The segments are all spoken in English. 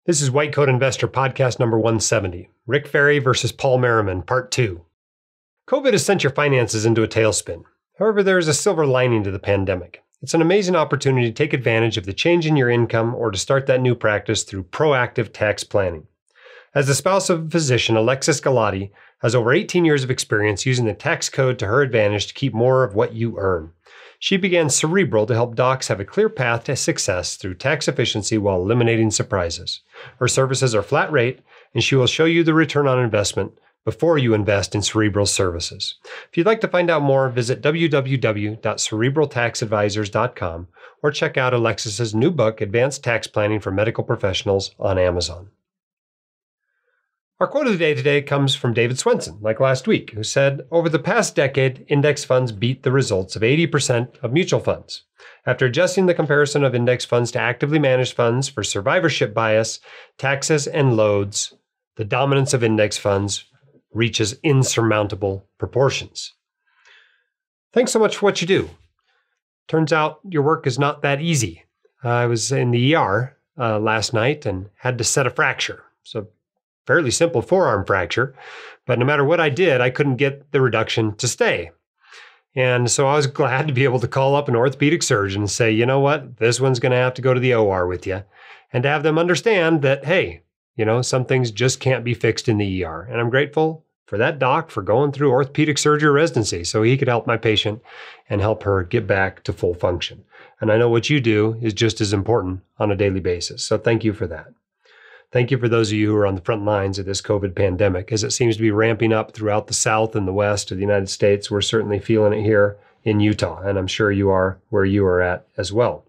This is White Coat Investor Podcast number 170, Rick Ferri versus Paul Merriman, Part 2. COVID has sent your finances into a tailspin. However, there is a silver lining to the pandemic. It's an amazing opportunity to take advantage of the change in your income or to start that new practice through proactive tax planning. As the spouse of a physician, Alexis Galati has over 18 years of experience using the tax code to her advantage to keep more of what you earn. She began Cerebral to help docs have a clear path to success through tax efficiency while eliminating surprises. Her services are flat rate, and she will show you the return on investment before you invest in Cerebral services. If you'd like to find out more, visit www.cerebraltaxadvisors.com or check out Alexis's new book, Advanced Tax Planning for Medical Professionals, on Amazon. Our quote of the day today comes from David Swenson, like last week, who said, "Over the past decade, index funds beat the results of 80% of mutual funds. After adjusting the comparison of index funds to actively managed funds for survivorship bias, taxes, and loads, the dominance of index funds reaches insurmountable proportions." Thanks so much for what you do. Turns out your work is not that easy. I was in the ER last night and had to set a fracture. So fairly simple forearm fracture, but no matter what I did, I couldn't get the reduction to stay. And so I was glad to be able to call up an orthopedic surgeon and say, you know what, this one's going to have to go to the OR with you, and to have them understand that, hey, some things just can't be fixed in the ER. And I'm grateful for that doc for going through orthopedic surgery residency so he could help my patient and help her get back to full function. And I know what you do is just as important on a daily basis. So thank you for that. Thank you for those of you who are on the front lines of this COVID pandemic. As it seems to be ramping up throughout the South and the West of the United States, we're certainly feeling it here in Utah, and I'm sure you are where you are at as well.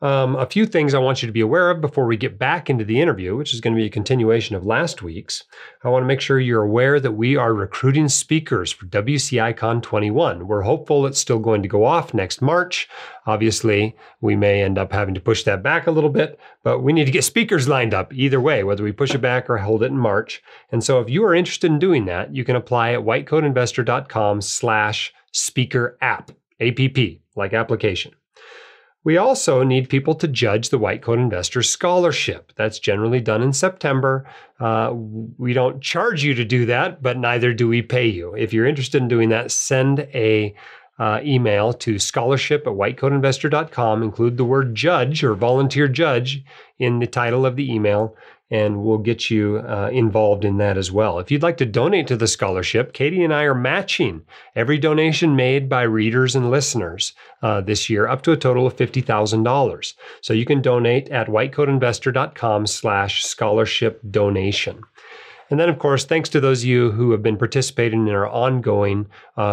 A few things I want you to be aware of before we get back into the interview, which is going to be a continuation of last week's. I want to make sure you're aware that we are recruiting speakers for WCICon 21. We're hopeful it's still going to go off next March. Obviously, we may end up having to push that back a little bit, but we need to get speakers lined up either way, whether we push it back or hold it in March. And so if you are interested in doing that, you can apply at whitecoatinvestor.com/speaker app, APP, like application. We also need people to judge the White Coat Investor Scholarship. That's generally done in September. We don't charge you to do that, but neither do we pay you. If you're interested in doing that, send a email to scholarship@whitecoatinvestor.com. Include the word judge or volunteer judge in the title of the email, and we'll get you involved in that as well. If you'd like to donate to the scholarship, Katie and I are matching every donation made by readers and listeners this year up to a total of $50,000. So you can donate at whitecoatinvestor.com/scholarship donation. And then, of course, thanks to those of you who have been participating in our ongoing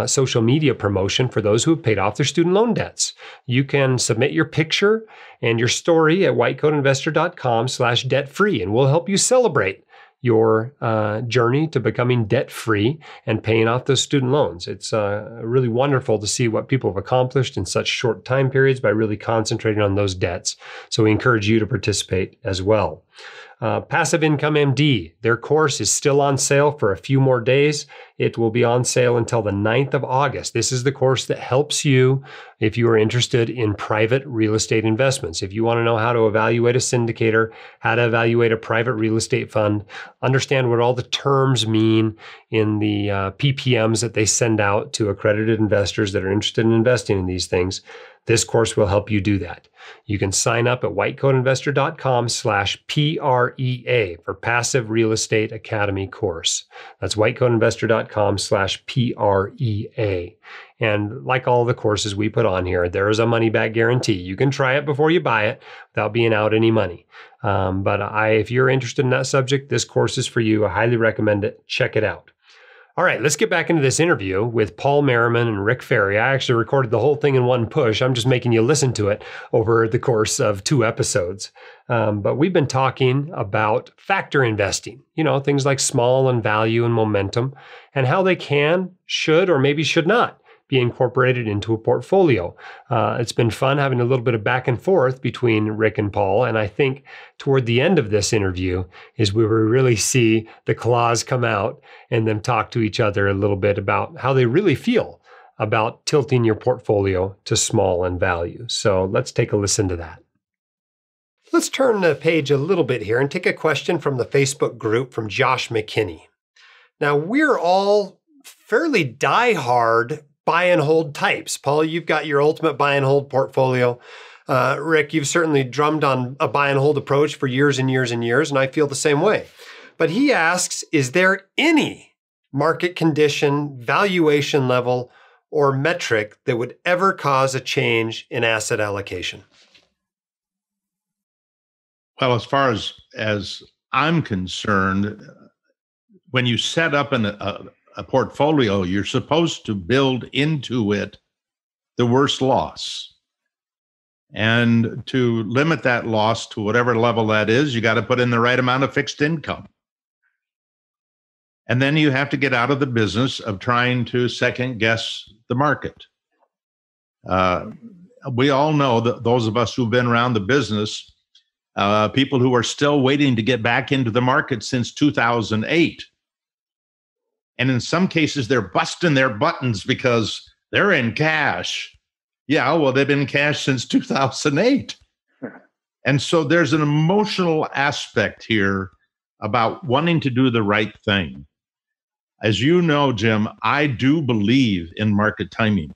social media promotion for those who have paid off their student loan debts. You can submit your picture and your story at whitecoatinvestor.com/debt-free, and we'll help you celebrate your journey to becoming debt-free and paying off those student loans. It's really wonderful to see what people have accomplished in such short time periods by really concentrating on those debts. So we encourage you to participate as well. Passive Income MD, their course is still on sale for a few more days. It will be on sale until the 9th of August. This is the course that helps you if you are interested in private real estate investments. If you want to know how to evaluate a syndicator, how to evaluate a private real estate fund, understand what all the terms mean in the PPMs that they send out to accredited investors that are interested in investing in these things, this course will help you do that. You can sign up at whitecoatinvestor.com/PREA for Passive Real Estate Academy course. That's whitecoatinvestor.com/PREA. And like all the courses we put on here, there is a money-back guarantee. You can try it before you buy it without being out any money. But if you're interested in that subject, this course is for you. I highly recommend it. Check it out. All right, let's get back into this interview with Paul Merriman and Rick Ferri. I actually recorded the whole thing in one push. I'm just making you listen to it over the course of 2 episodes. But we've been talking about factor investing, things like small and value and momentum, and how they can, should, or maybe should not be incorporated into a portfolio. It's been fun having a little bit of back and forth between Rick and Paul. And I think toward the end of this interview is where we really see the claws come out and them talk to each other a little bit about how they really feel about tilting your portfolio to small and value. So let's take a listen to that. Let's turn the page a little bit here and take a question from the Facebook group from Josh McKinney. Now, we're all fairly die-hard buy and hold types. Paul, you've got your ultimate buy and hold portfolio. Rick, you've certainly drummed on a buy and hold approach for years and years and years, and I feel the same way. But he asks, is there any market condition, valuation level, or metric that would ever cause a change in asset allocation? Well, as far as I'm concerned, when you set up a portfolio, you're supposed to build into it the worst loss. And to limit that loss to whatever level that is, you got to put in the right amount of fixed income. And then you have to get out of the business of trying to second guess the market. We all know that those of us who've been around the business, people who are still waiting to get back into the market since 2008. And in some cases, they're busting their buttons because they're in cash. Yeah, well, they've been in cash since 2008. And so there's an emotional aspect here about wanting to do the right thing. As you know, Jim, I do believe in market timing,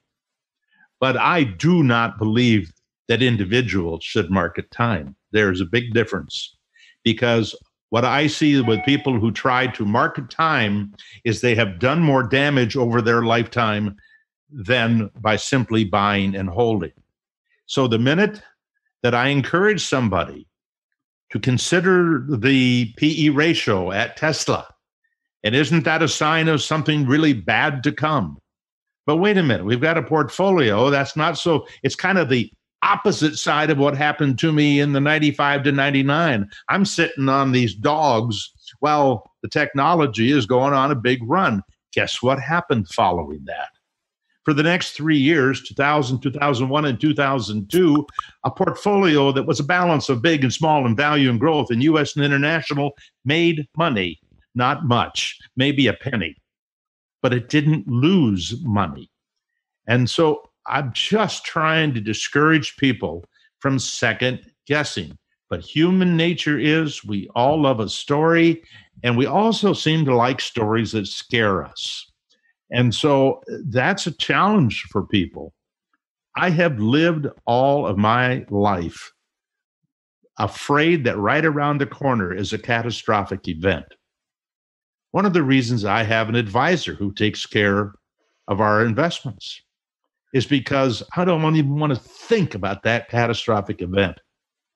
but I do not believe that individuals should market time. There's a big difference, because what I see with people who try to market time is they have done more damage over their lifetime than by simply buying and holding. So the minute that I encourage somebody to consider the PE ratio at Tesla, and isn't that a sign of something really bad to come? But wait a minute, we've got a portfolio that's not so, it's kind of the opposite side of what happened to me in the 95 to 99. I'm sitting on these dogs while the technology is going on a big run. Guess what happened following that? For the next 3 years, 2000, 2001, and 2002, a portfolio that was a balance of big and small and value and growth in U.S. and international made money. Not much, maybe a penny, but it didn't lose money. And so I'm just trying to discourage people from second guessing. But human nature is we all love a story, and we also seem to like stories that scare us. And so that's a challenge for people. I have lived all of my life afraid that right around the corner is a catastrophic event. One of the reasons I have an advisor who takes care of our investments is because I don't even want to think about that catastrophic event.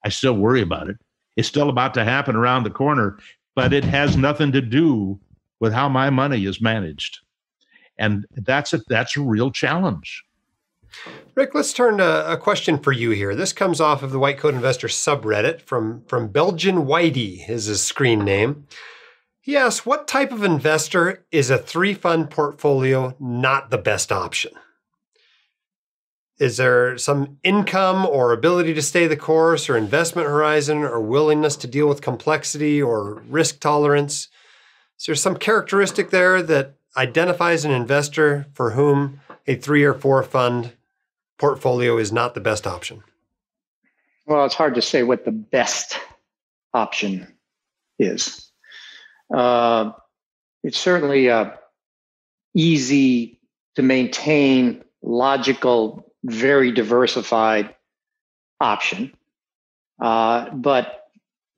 I still worry about it. It's still about to happen around the corner, but it has nothing to do with how my money is managed. And that's a real challenge. Rick, let's turn to a question for you here. This comes off of the White Coat Investor subreddit from Belgian Whitey is his screen name. He asks, what type of investor is a 3-fund portfolio not the best option? Is there some income or ability to stay the course or investment horizon or willingness to deal with complexity or risk tolerance? Is there some characteristic there that identifies an investor for whom a 3 or 4 fund portfolio is not the best option? Well, it's hard to say what the best option is. It's certainly easy to maintain, logical, very diversified option. But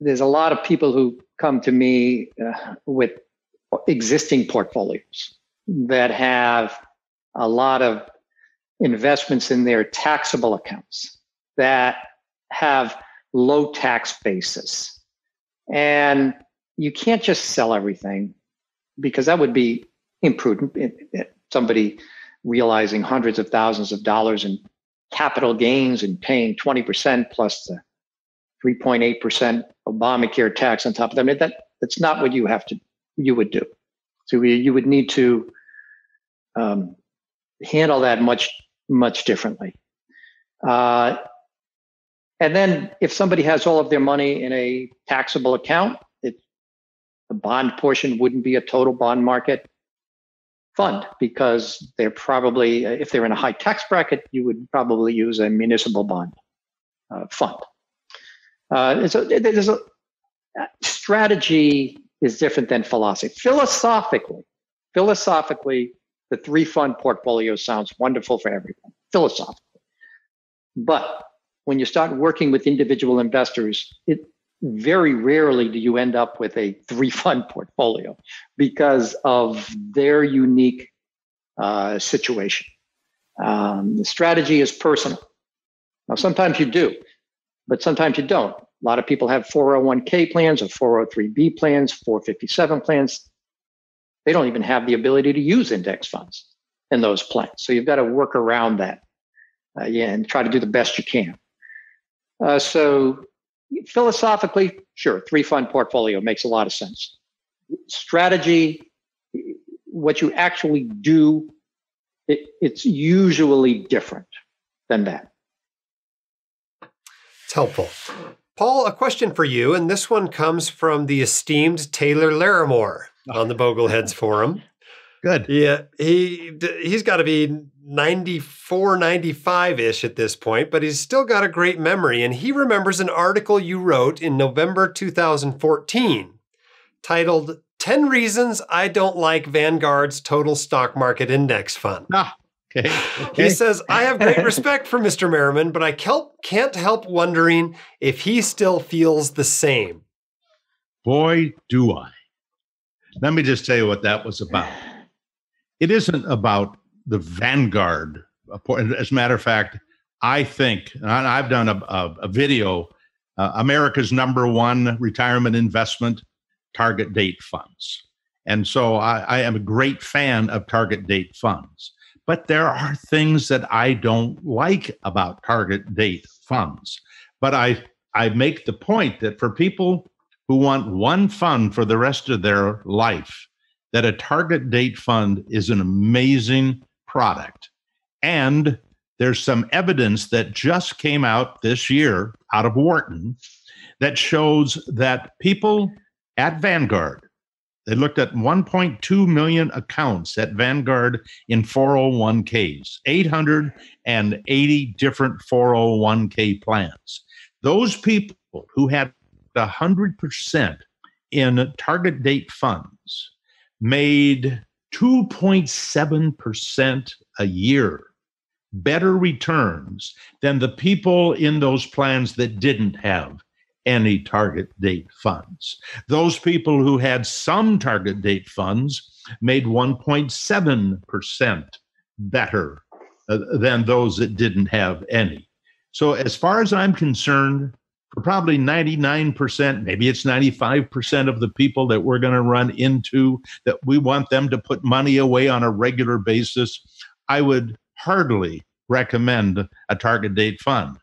there's a lot of people who come to me with existing portfolios that have a lot of investments in their taxable accounts that have low tax basis. And you can't just sell everything, because that would be imprudent. Somebody realizing hundreds of thousands of dollars in capital gains and paying 20% plus the 3.8% Obamacare tax on top of that. I mean, that's not what you would do. So you would need to handle that much differently. And then if somebody has all of their money in a taxable account, the bond portion wouldn't be a total bond market fund, because they're probably, if they're in a high tax bracket, you would probably use a municipal bond fund. There's a strategy is different than philosophy. Philosophically, the three-fund portfolio sounds wonderful for everyone, philosophically. But when you start working with individual investors, it very rarely do you end up with a three-fund portfolio because of their unique situation. The strategy is personal. Now, sometimes you do, but sometimes you don't. A lot of people have 401k plans or 403b plans, 457 plans. They don't even have the ability to use index funds in those plans. So you've got to work around that and try to do the best you can. So philosophically, sure, three-fund portfolio makes a lot of sense. Strategy, what you actually do, it's usually different than that. It's helpful. Paul, a question for you, and this one comes from the esteemed Taylor Larimore on the Bogleheads Forum. Good. Yeah, he's got to be 94, 95-ish at this point, but he's still got a great memory, and he remembers an article you wrote in November 2014 titled 10 Reasons I Don't Like Vanguard's Total Stock Market Index Fund. Okay. He says, I have great respect for Mr. Merriman, but I can't help wondering if he still feels the same. Boy, do I. Let me just tell you what that was about. It isn't about the Vanguard. As a matter of fact, I think, and I've done a video, America's #1 retirement investment, target date funds. And so I am a great fan of target date funds. But there are things that I don't like about target date funds. But I make the point that for people who want one fund for the rest of their life, that a target date fund is an amazing product. And there's some evidence that just came out this year out of Wharton that shows that people at Vanguard, they looked at 1.2 million accounts at Vanguard in 401ks, 880 different 401k plans. Those people who had 100% in target date funds made 2.7% a year better returns than the people in those plans that didn't have any target date funds. Those people who had some target date funds made 1.7% better than those that didn't have any. So as far as I'm concerned, for probably 99%, maybe it's 95% of the people that we're going to run into, that we want them to put money away on a regular basis, I would heartily recommend a target date fund.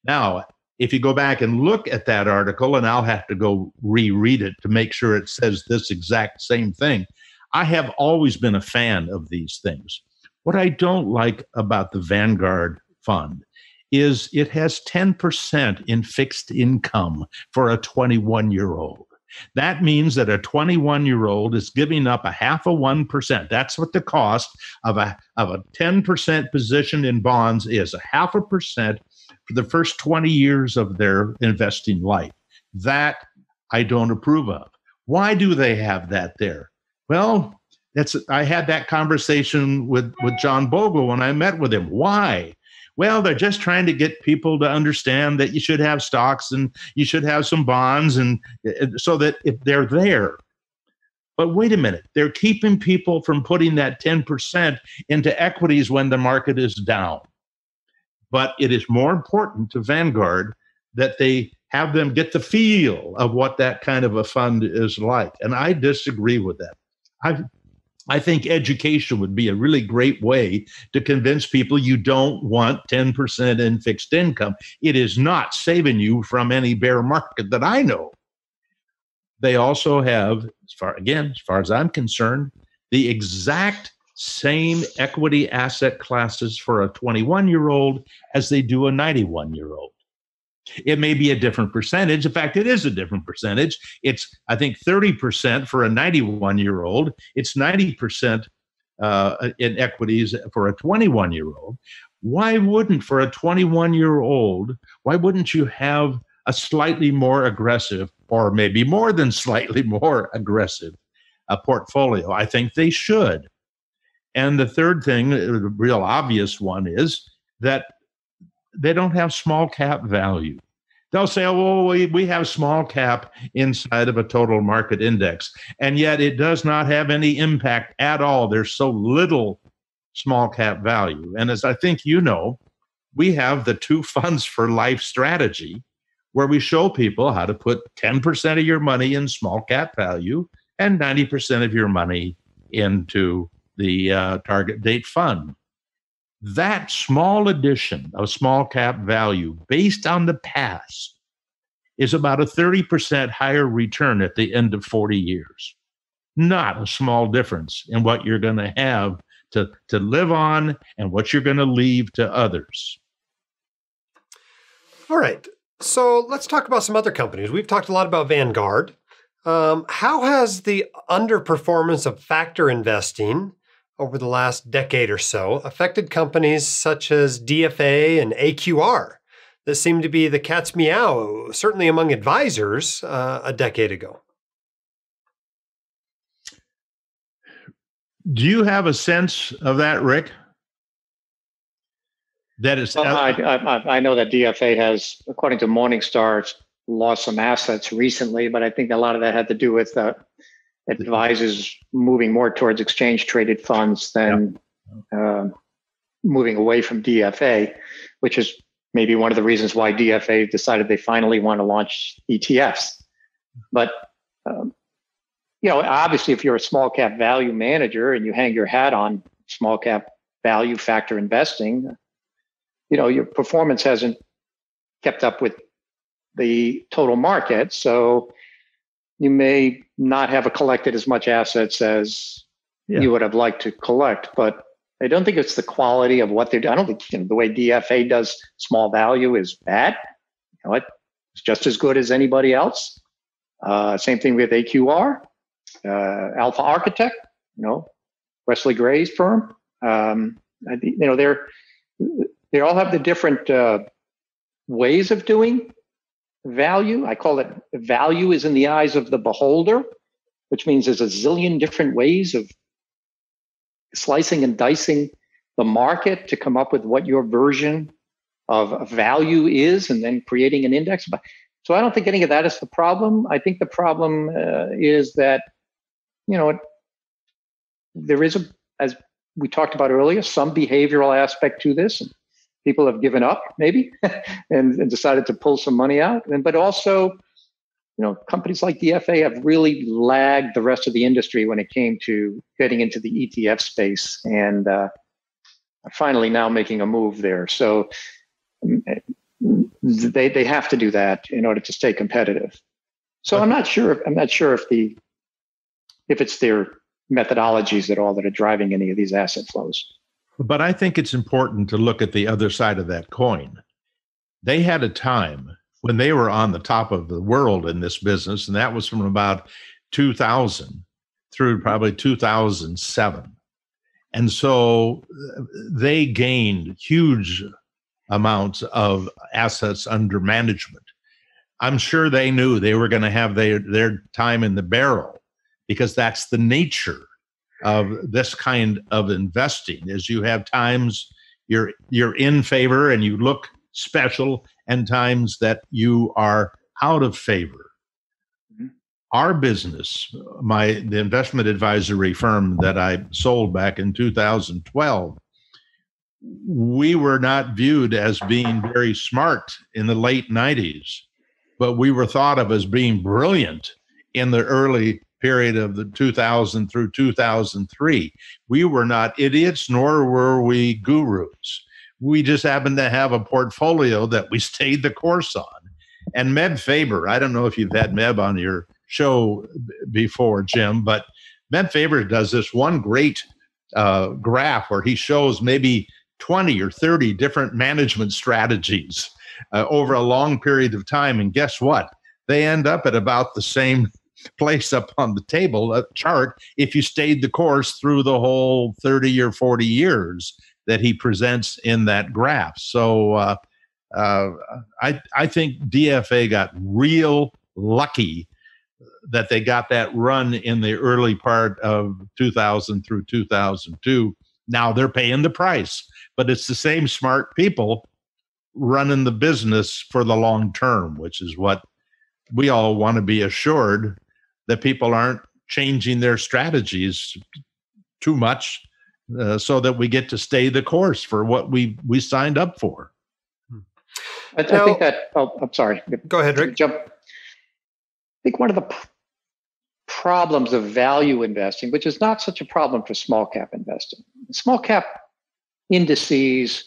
Now, if you go back and look at that article, and I'll have to go reread it to make sure it says this exact same thing, I have always been a fan of these things. What I don't like about the Vanguard fund is it has 10% in fixed income for a 21-year-old. That means that a 21-year-old is giving up 0.5%. That's what the cost of a 10% position in bonds is, 0.5% for the first 20 years of their investing life. That I don't approve of. Why do they have that there? Well, I had that conversation with John Bogle when I met with him. Why? Well, they're just trying to get people to understand that you should have stocks and you should have some bonds, and so that if they're there. But wait a minute, they're keeping people from putting that 10% into equities when the market is down. But it is more important to Vanguard that they have them get the feel of what that kind of a fund is like. And I disagree with that. I think education would be a really great way to convince people you don't want 10% in fixed income. It is not saving you from any bear market that I know. They also have, as far as I'm concerned, the exact same equity asset classes for a 21-year-old as they do a 91-year-old. It may be a different percentage. In fact, it is a different percentage. It's, I think, 30% for a 91-year-old. It's 90% in equities for a 21-year-old. Why wouldn't, for a 21-year-old, why wouldn't you have a slightly more aggressive, or maybe more than slightly more aggressive, portfolio? I think they should. And the third thing, the real obvious one, is that they don't have small cap value. They'll say, oh, well, we have small cap inside of a total market index. And yet it does not have any impact at all. There's so little small cap value. And as I think you know, we have the 2 funds for life strategy, where we show people how to put 10% of your money in small cap value and 90% of your money into the target date fund. That small addition of small cap value based on the past is about a 30% higher return at the end of 40 years. Not a small difference in what you're going to have to live on and what you're going to leave to others. All right. So let's talk about some other companies. We've talked a lot about Vanguard. How has the underperformance of factor investing over the last decade or so affected companies such as DFA and AQR that seemed to be the cat's meow, certainly among advisors a decade ago? Do you have a sense of that, Rick? That is, well, I know that DFA has, according to Morningstar, lost some assets recently, but I think a lot of that had to do with advisors moving more towards exchange-traded funds than moving away from DFA, which is maybe one of the reasons why DFA decided they finally want to launch ETFs. But obviously, if you're a small cap value manager and you hang your hat on small cap value factor investing, your performance hasn't kept up with the total market. So you may not have collected as much assets as you would have liked to collect. But I don't think it's the quality of what they're doing. I don't think the way DFA does small value is bad. It's just as good as anybody else. Same thing with AQR, Alpha Architect, Wesley Gray's firm. They all have the different ways of doing value. I call it value is in the eyes of the beholder, which means there's a zillion different ways of slicing and dicing the market to come up with what your version of value is and then creating an index. So I don't think any of that is the problem. I think the problem is that, there is, as we talked about earlier, some behavioral aspect to this. People have given up, maybe, and decided to pull some money out. But also, companies like DFA have really lagged the rest of the industry when it came to getting into the ETF space, and are finally now making a move there. So they have to do that in order to stay competitive. So I'm not sure if it's their methodologies at all that are driving any of these asset flows. But I think it's important to look at the other side of that coin. They had a time when they were on the top of the world in this business, and that was from about 2000 through probably 2007. And so they gained huge amounts of assets under management. I'm sure they knew they were going to have their time in the barrel, because that's the nature of this kind of investing. Is you have times you're in favor and you look special, and times that you are out of favor. Mm-hmm. Our business, the investment advisory firm that I sold back in 2012, we were not viewed as being very smart in the late 90s, but we were thought of as being brilliant in the early period of the 2000 through 2003. We were not idiots, nor were we gurus. We just happened to have a portfolio that we stayed the course on. And Meb Faber, I don't know if you've had Meb on your show before, Jim, but Meb Faber does this one great graph where he shows maybe 20 or 30 different management strategies over a long period of time. And guess what? They end up at about the same place up on the table, a chart, if you stayed the course through the whole 30 or 40 years that he presents in that graph. So I think DFA got real lucky that they got that run in the early part of 2000 through 2002. Now they're paying the price, but it's the same smart people running the business for the long term, which is what we all want to be assured, that people aren't changing their strategies too much, so that we get to stay the course for what we signed up for. I think that, I'm sorry. Go ahead, Rick. I think one of the problems of value investing, which is not such a problem for small cap investing. Small cap indices,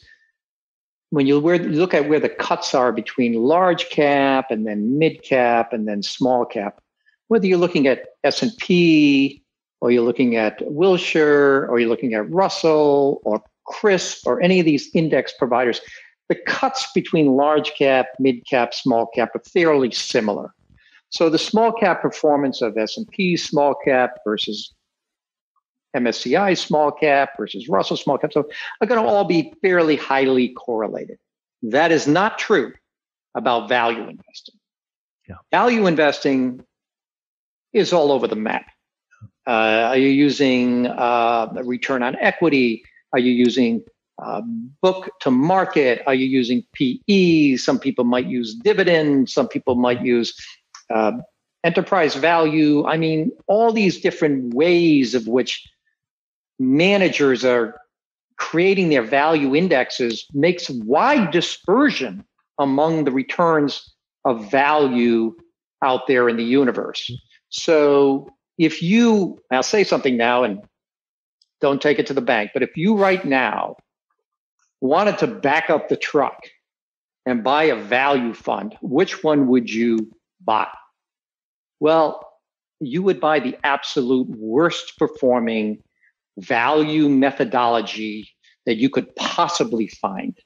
when you look at where the cuts are between large cap and then mid cap and then small cap, whether you're looking at S&P or you're looking at Wilshire or you're looking at Russell or CRISP or any of these index providers, the cuts between large cap, mid cap, small cap are fairly similar. So the small cap performance of S&P small cap versus MSCI small cap versus Russell small cap, so are going to all be fairly highly correlated. That is not true about value investing. Yeah. Value investing is all over the map. Are you using a return on equity? Are you using book to market? Are you using PE? Some people might use dividends. Some people might use enterprise value. I mean, all these different ways of which managers are creating their value indexes makes wide dispersion among the returns of value out there in the universe. So if you, I'll say something now and don't take it to the bank, but if you right now wanted to back up the truck and buy a value fund, which one would you buy? Well, you would buy the absolute worst performing value methodology that you could possibly find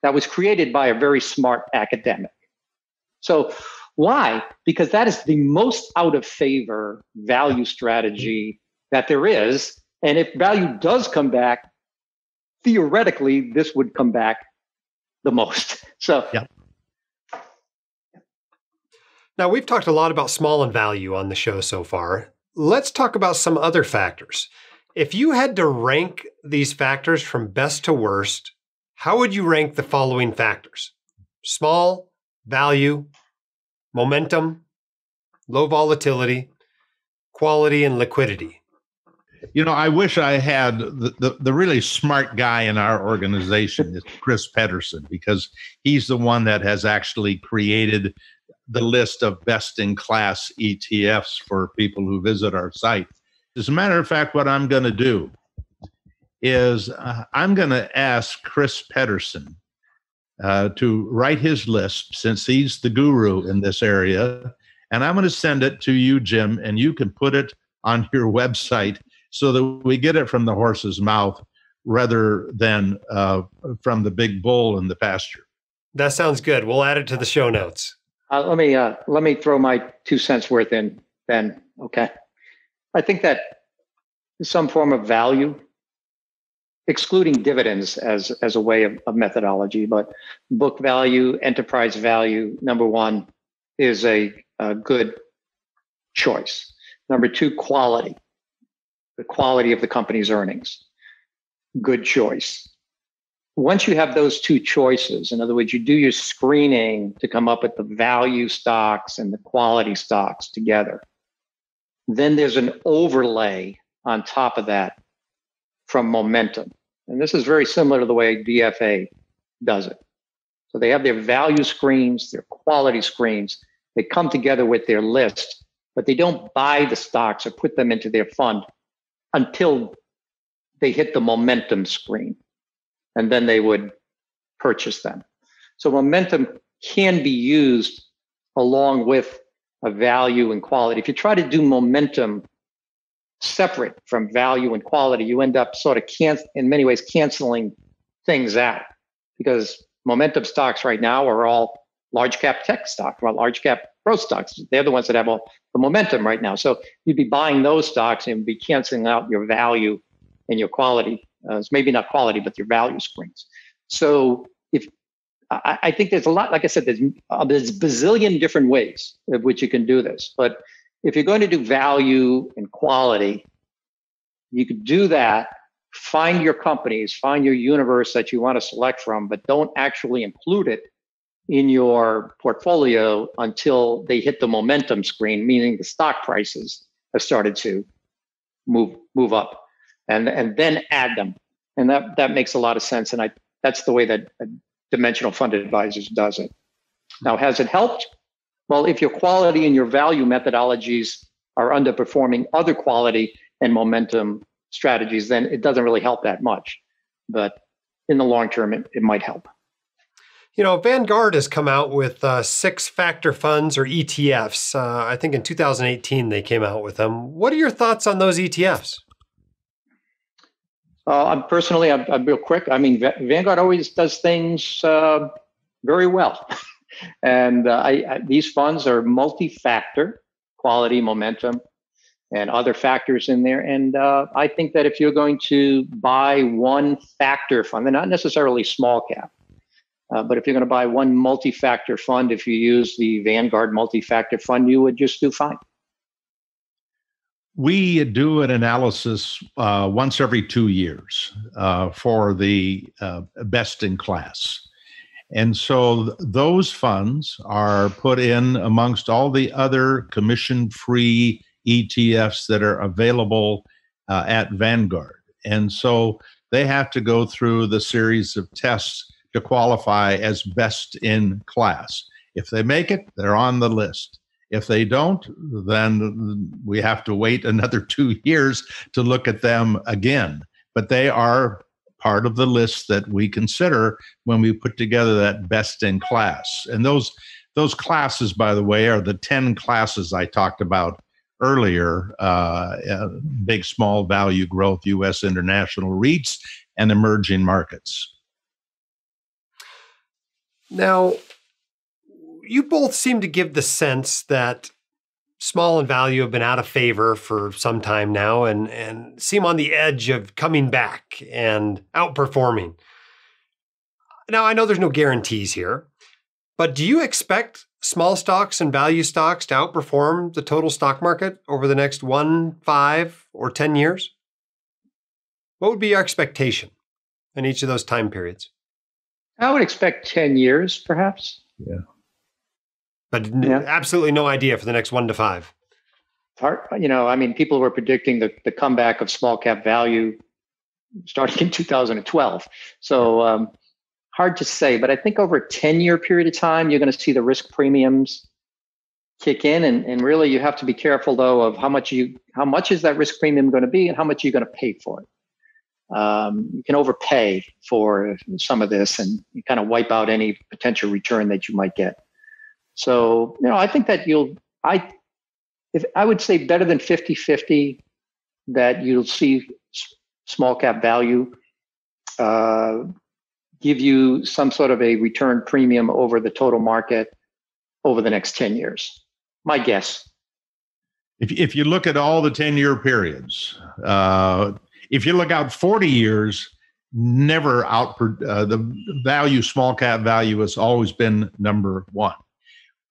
that was created by a very smart academic. So why? Because that is the most out of favor value strategy that there is. And if value does come back, theoretically, this would come back the most. So, yeah. Now, we've talked a lot about small and value on the show so far. Let's talk about some other factors. If you had to rank these factors from best to worst, how would you rank the following factors? Small, value, momentum, low volatility, quality, and liquidity. You know, I wish I had the really smart guy in our organization, is Chris Pedersen, because he's the one that has actually created the list of best-in-class ETFs for people who visit our site. As a matter of fact, what I'm going to do is I'm going to ask Chris Pedersen to write his list, since he's the guru in this area, and I'm going to send it to you, Jim, and you can put it on your website so that we get it from the horse's mouth rather than from the big bull in the pasture. That sounds good. We'll add it to the show notes. Let me throw my 2 cents worth in then. Okay. I think that some form of value, excluding dividends as a way of methodology, but book value, enterprise value, number one, is a good choice. Number two, quality, the quality of the company's earnings, good choice. Once you have those two choices, in other words, you do your screening to come up with the value stocks and the quality stocks together, then there's an overlay on top of that from momentum. And this is very similar to the way DFA does it. So they have their value screens, their quality screens. They come together with their list, but they don't buy the stocks or put them into their fund until they hit the momentum screen. And then they would purchase them. So momentum can be used along with a value and quality. If you try to do momentum separate from value and quality, you end up sort of in many ways canceling things out, because momentum stocks right now are all large cap tech stocks, or large cap growth stocks. They're the ones that have all the momentum right now. So you'd be buying those stocks and be canceling out your value and your quality. It's maybe not quality, but your value screens. So if I think there's a lot, like I said, there's bazillion different ways of which you can do this. But if you're going to do value and quality, you could do that. Find your companies, find your universe that you want to select from, but don't actually include it in your portfolio until they hit the momentum screen, meaning the stock prices have started to move up, and then add them. And that makes a lot of sense. And that's the way that Dimensional Fund Advisors does it. Now, has it helped? Well, if your quality and your value methodologies are underperforming other quality and momentum strategies, then it doesn't really help that much. But in the long term, it might help. Vanguard has come out with 6-factor funds or ETFs. I think in 2018 they came out with them. What are your thoughts on those ETFs? I'm real quick. I mean, Vanguard always does things very well. And these funds are multi-factor, quality, momentum, and other factors in there. And I think that if you're going to buy one factor fund, they're not necessarily small cap, but if you're going to buy one multi-factor fund, if you use the Vanguard multi-factor fund, you would just do fine. We do an analysis once every 2 years for the best in class. And so those funds are put in amongst all the other commission-free ETFs that are available at Vanguard. And so they have to go through the series of tests to qualify as best in class. If they make it, they're on the list. If they don't, then we have to wait another 2 years to look at them again. But they are part of the list that we consider when we put together that best in class. And those classes, by the way, are the 10 classes I talked about earlier, big, small, value, growth, U.S. international REITs, and emerging markets. Now, you both seem to give the sense that small and value have been out of favor for some time now and seem on the edge of coming back and outperforming. Now, I know there's no guarantees here, but do you expect small stocks and value stocks to outperform the total stock market over the next 1, 5, or 10 years? What would be your expectation in each of those time periods? I would expect 10 years, perhaps. Yeah. But absolutely no idea for the next 1 to 5. It's hard, I mean, people were predicting the comeback of small cap value starting in 2012. So hard to say, but I think over a 10-year period of time, you're going to see the risk premiums kick in. And really, you have to be careful, though, of how much is that risk premium going to be and how much are you going to pay for it. You can overpay for some of this and you kind of wipe out any potential return that you might get. So, I think that I would say better than 50-50 that you'll see small cap value give you some sort of a return premium over the total market over the next 10 years. My guess. If you look at all the 10-year periods, if you look out 40 years, never the value, small cap value has always been number one.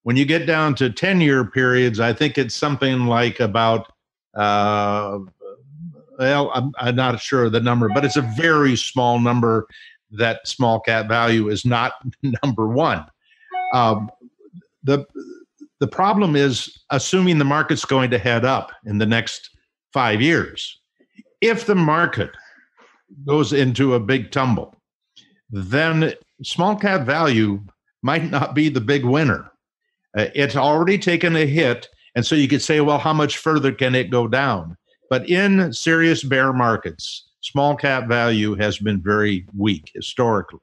When you get down to 10-year periods, I think it's something like about, I'm not sure of the number, but it's a very small number that small cap value is not number one. The problem is assuming the market's going to head up in the next 5 years. If the market goes into a big tumble, then small cap value might not be the big winner. It's already taken a hit, and so you could say, well, how much further can it go down? But in serious bear markets, small cap value has been very weak historically.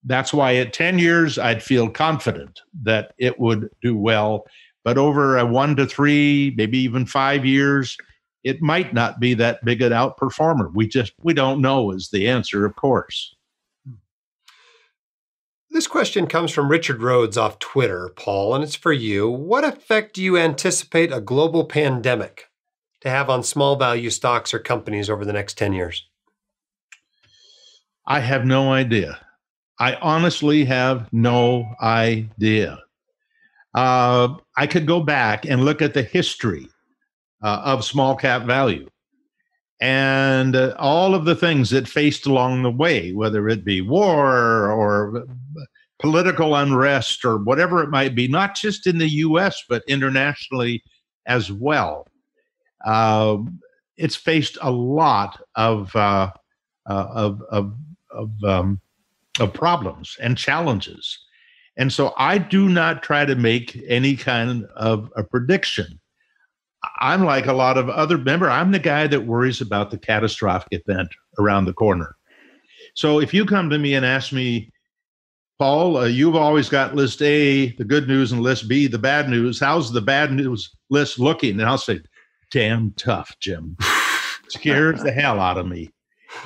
That's why at 10 years, I'd feel confident that it would do well. But over a 1 to 3, maybe even 5 years, it might not be that big an outperformer. We don't know is the answer, of course. This question comes from Richard Rhodes off Twitter, Paul, and it's for you. What effect do you anticipate a global pandemic to have on small value stocks or companies over the next 10 years? I have no idea. I honestly have no idea. I could go back and look at the history of small cap value and all of the things it faced along the way, whether it be war or political unrest or whatever it might be, not just in the U.S., but internationally as well. It's faced a lot of problems and challenges. And so I do not try to make any kind of a prediction. I'm like a lot of other, remember, I'm the guy that worries about the catastrophic event around the corner. So if you come to me and ask me, Paul, you've always got list A, the good news, and list B, the bad news. How's the bad news list looking? And I'll say, damn tough, Jim. Scares the hell out of me.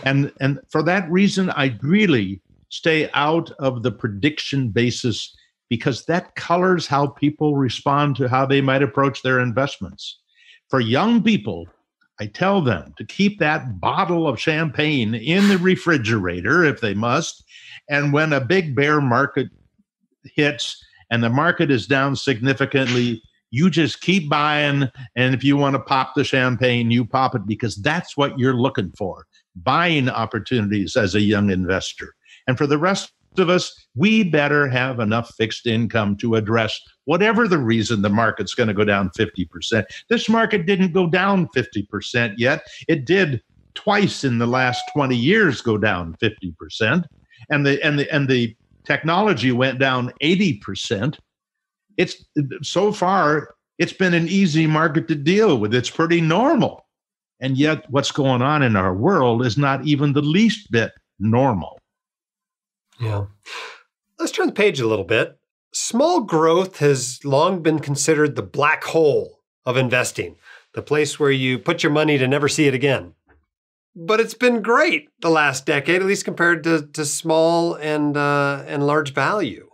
And for that reason, I really stay out of the prediction basis because that colors how people respond to how they might approach their investments. For young people, I tell them to keep that bottle of champagne in the refrigerator if they must. And when a big bear market hits and the market is down significantly, you just keep buying. And if you want to pop the champagne, you pop it because that's what you're looking for, buying opportunities as a young investor. And for the rest of us, we better have enough fixed income to address whatever the reason the market's going to go down 50%. This market didn't go down 50% yet. It did twice in the last 20 years go down 50%. And the technology went down 80%. It's so far, it's been an easy market to deal with. It's pretty normal. And yet what's going on in our world is not even the least bit normal. Yeah. Let's turn the page a little bit. Small growth has long been considered the black hole of investing, the place where you put your money to never see it again. But it's been great the last decade, at least compared to small and large value.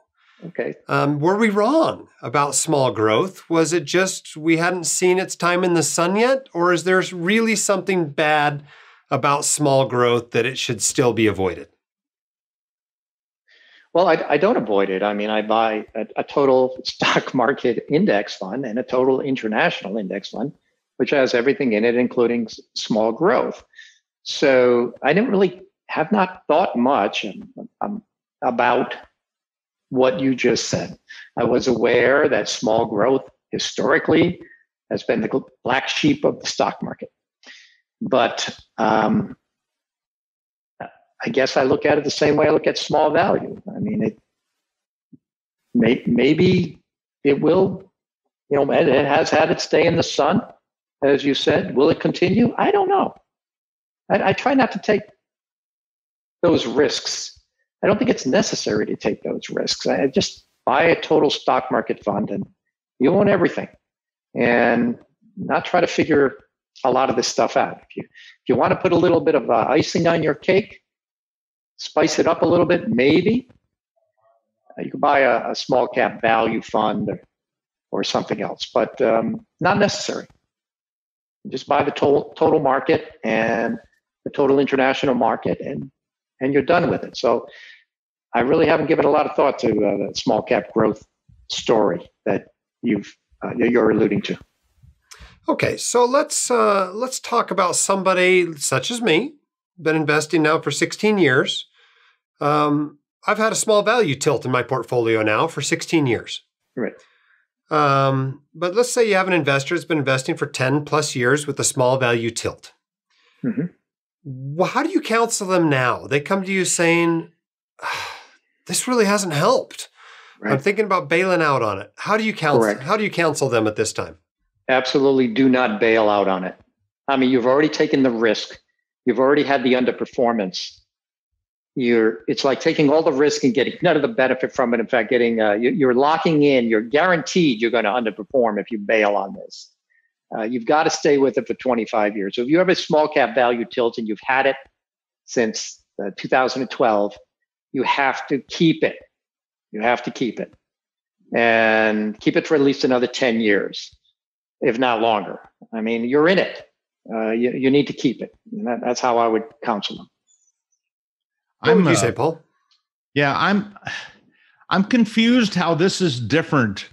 Okay. Were we wrong about small growth? Was it just we hadn't seen its time in the sun yet? Or is there really something bad about small growth that it should still be avoided? Well, I don't avoid it. I mean, I buy a total stock market index fund and a total international index fund, which has everything in it, including small growth. So I have not thought much about what you just said. I was aware that small growth historically has been the black sheep of the stock market. But I guess I look at it the same way I look at small value. I mean, maybe it will, it has had its day in the sun, as you said. Will it continue? I don't know. I try not to take those risks. I don't think it's necessary to take those risks. I just buy a total stock market fund and you own everything and not try to figure a lot of this stuff out. If you want to put a little bit of icing on your cake, spice it up a little bit, maybe. You can buy a small cap value fund or something else, but not necessary. Just buy the total market and the total international market, and you're done with it. So I really haven't given a lot of thought to the small cap growth story that you're alluding to. Okay, so let's talk about somebody such as me. Been investing now for 16 years. I've had a small value tilt in my portfolio now for 16 years. Right. But let's say you have an investor that's been investing for 10 plus years with a small value tilt. Mm-hmm. Well, how do you counsel them now? They come to you saying, this really hasn't helped. Right. I'm thinking about bailing out on it. How do you counsel? Correct. How do you counsel them at this time? Absolutely do not bail out on it. I mean, you've already taken the risk. You've already had the underperformance. It's like taking all the risk and getting none of the benefit from it. In fact, you're locking in, you're guaranteed you're going to underperform if you bail on this. You've got to stay with it for 25 years. So if you have a small cap value tilt and you've had it since 2012, you have to keep it. You have to keep it and keep it for at least another 10 years, if not longer. I mean, you're in it. You need to keep it. And that's how I would counsel them. What would you say, Paul? Yeah, I'm confused how this is different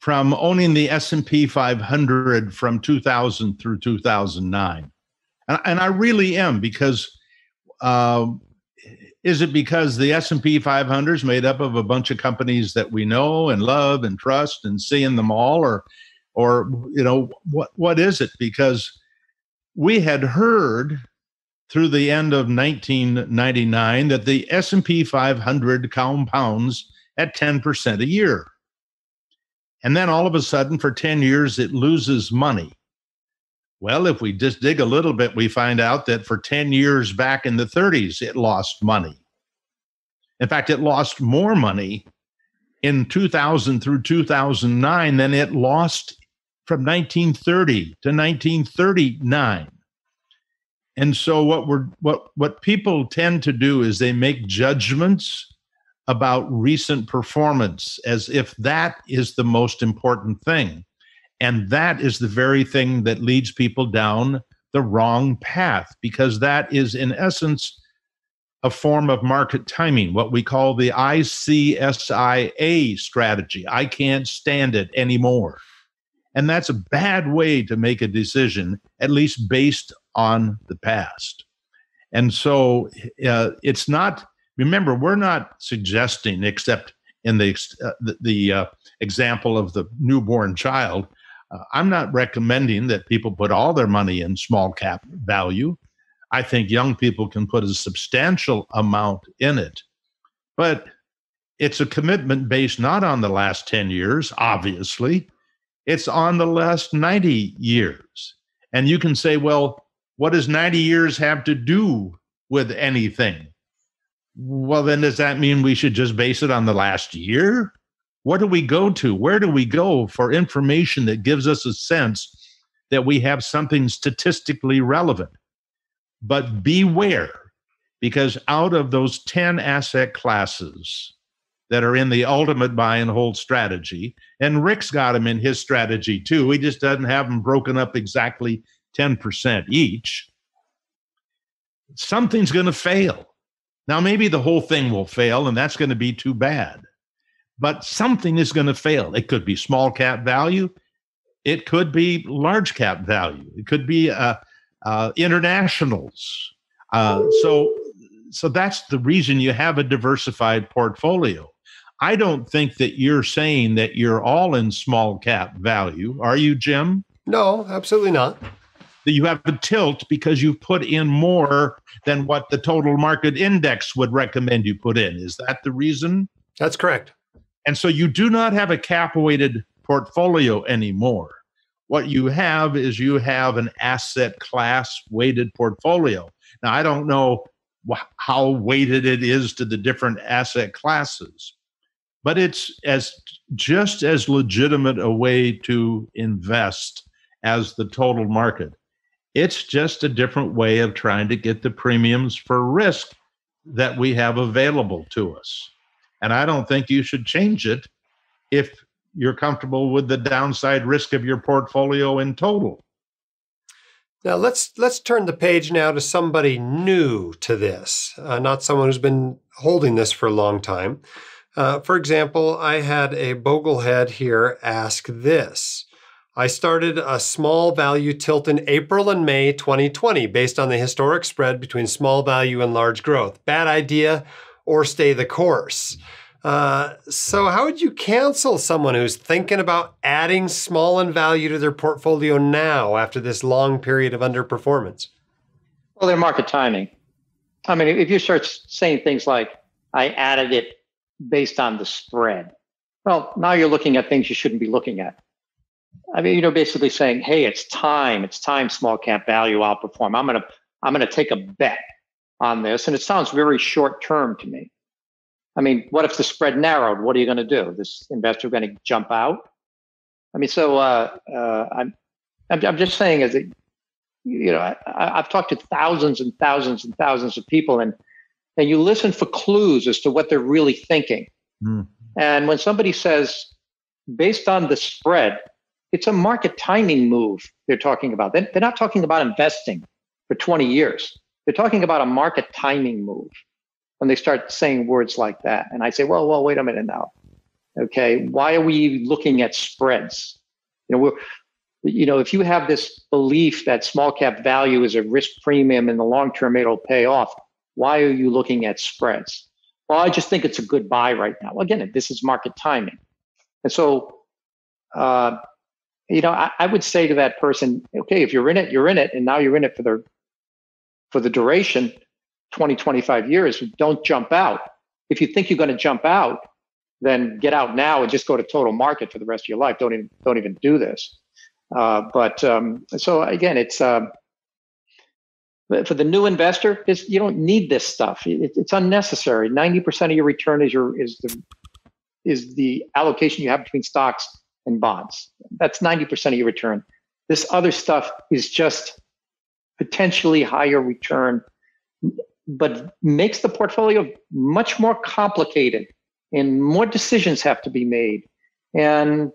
from owning the S&P 500 from 2000 through 2009. And I really am, because is it because the S&P 500 is made up of a bunch of companies that we know and love and trust and see in them all, or what is it? Because we had heard through the end of 1999 that the S&P 500 compounds at 10% a year. And then all of a sudden, for 10 years, it loses money. Well, if we just dig a little bit, we find out that for 10 years back in the 30s, it lost money. In fact, it lost more money in 2000 through 2009 than it lost from 1930 to 1939. And so what people tend to do is they make judgments about recent performance as if that is the most important thing. And that is the very thing that leads people down the wrong path, because that is, in essence, a form of market timing, what we call the ICSIA strategy. I can't stand it anymore. And that's a bad way to make a decision, at least based on the past. And so it's not, remember, we're not suggesting, except in the example of the newborn child, I'm not recommending that people put all their money in small cap value. I think young people can put a substantial amount in it. But it's a commitment based not on the last 10 years, obviously. It's on the last 90 years. And you can say, well, what does 90 years have to do with anything? Well, then does that mean we should just base it on the last year? What do we go to? Where do we go for information that gives us a sense that we have something statistically relevant? But beware, because out of those 10 asset classes that are in the ultimate buy and hold strategy, and Rick's got them in his strategy too, he just doesn't have them broken up exactly 10% each, something's going to fail. Now, maybe the whole thing will fail, and that's going to be too bad. But something is going to fail. It could be small cap value. It could be large cap value. It could be internationals. So that's the reason you have a diversified portfolio. I don't think that you're saying that you're all in small cap value. Are you, Jim? No, absolutely not. That you have a tilt because you've put in more than what the total market index would recommend you put in. Is that the reason? That's correct. And so you do not have a cap-weighted portfolio anymore. What you have is you have an asset class weighted portfolio. Now, I don't know how weighted it is to the different asset classes, but it's just as legitimate a way to invest as the total market. It's just a different way of trying to get the premiums for risk that we have available to us. And I don't think you should change it if you're comfortable with the downside risk of your portfolio in total. Now, let's turn the page now to somebody new to this, not someone who's been holding this for a long time. For example, I had a boglehead here ask this. I started a small value tilt in April and May 2020 based on the historic spread between small value and large growth. Bad idea or stay the course. So how would you counsel someone who's thinking about adding small in value to their portfolio now after this long period of underperformance? Well, they're market timing. I mean, if you start saying things like, I added it based on the spread, well, now you're looking at things you shouldn't be looking at. I mean, basically saying, hey, it's time small cap value outperform. I'm gonna take a bet on this. And it sounds very short term to me. I mean, what if the spread narrowed? What are you going to do? This investor going to jump out? I mean, so I'm just saying, as I've talked to thousands and thousands and thousands of people, and you listen for clues as to what they're really thinking. Mm. And when somebody says, based on the spread, it's a market timing move they're talking about. They're not talking about investing for 20 years. They're talking about a market timing move. when they start saying words like that. And I say, well, wait a minute now. Okay, why are we looking at spreads? If you have this belief that small cap value is a risk premium in the long term, it'll pay off. Why are you looking at spreads? Well, I just think it's a good buy right now. Well, again, this is market timing. And so, I would say to that person, okay, if you're in it, you're in it. And now you're in it for the duration, 20, 25 years, don't jump out. If you think you're going to jump out, then get out now and just go to total market for the rest of your life. Don't even do this. So again, it's for the new investor. You don't need this stuff. It's unnecessary. 90% of your return is the allocation you have between stocks and bonds. That's 90% of your return. This other stuff is just potentially higher return, but makes the portfolio much more complicated, and more decisions have to be made. And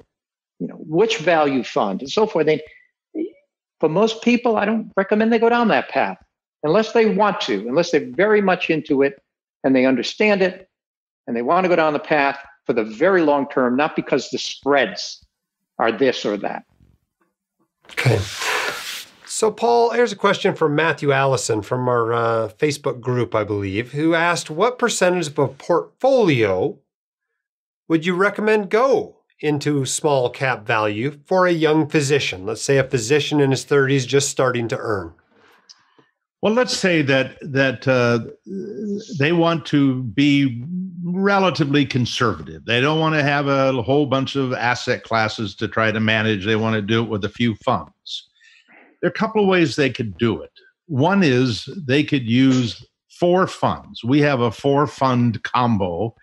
which value fund and so forth. For most people, I don't recommend they go down that path unless they want to, unless they're very much into it and they understand it and they want to go down the path for the very long term, not because the spreads are this or that. Okay. So, Paul, here's a question from Matthew Allison from our Facebook group, I believe, who asked, what percentage of a portfolio would you recommend go into small cap value for a young physician? Let's say a physician in his 30s just starting to earn. Well, let's say that they want to be relatively conservative. They don't want to have a whole bunch of asset classes to try to manage. They want to do it with a few funds. There are a couple of ways they could do it. One is they could use 4 funds. We have a 4-fund combo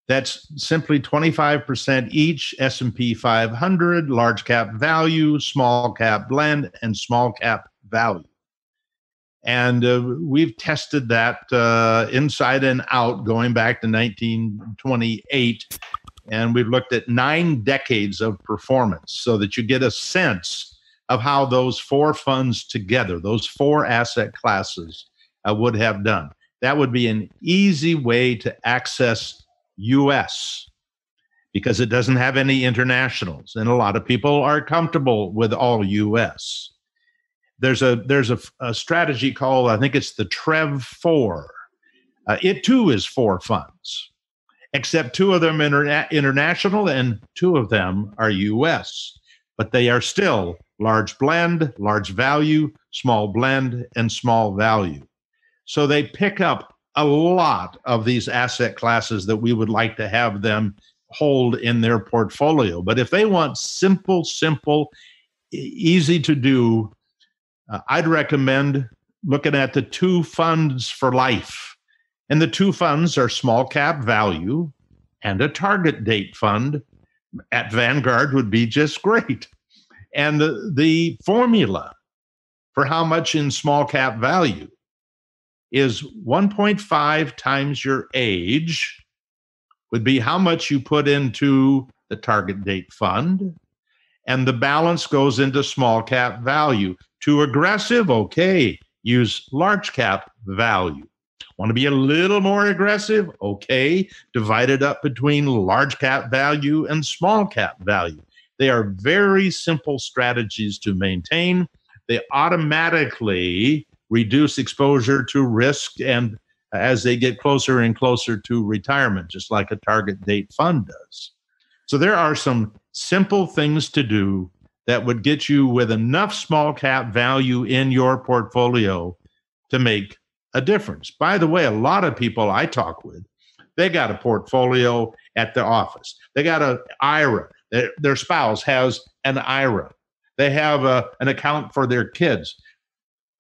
that's simply 25% each, S&P 500, large cap value, small cap blend, and small cap value. And we've tested that inside and out going back to 1928. And we've looked at 9 decades of performance so that you get a sense of how those 4 funds together, those 4 asset classes would have done. That would be an easy way to access U.S. because it doesn't have any internationals, and a lot of people are comfortable with all U.S. There's a strategy called, I think it's the Trev 4. It too is 4 funds, except 2 of them international and 2 of them are U.S. But they are still large blend, large value, small blend, and small value. So they pick up a lot of these asset classes that we would like to have them hold in their portfolio. But if they want simple, easy to do, I'd recommend looking at the 2 funds for life. And the 2 funds are small cap value and a target date fund at Vanguard would be just great. And the formula for how much in small cap value is 1.5 times your age would be how much you put into the target date fund, and the balance goes into small cap value. Too aggressive? Okay, use large cap value. Want to be a little more aggressive? Okay, divide it up between large cap value and small cap value. They are very simple strategies to maintain. They automatically reduce exposure to risk and as they get closer and closer to retirement, just like a target date fund does. So there are some simple things to do that would get you with enough small cap value in your portfolio to make a difference. By the way, a lot of people I talk with, they got a portfolio at the office. They got an IRA. Their spouse has an IRA. They have an account for their kids.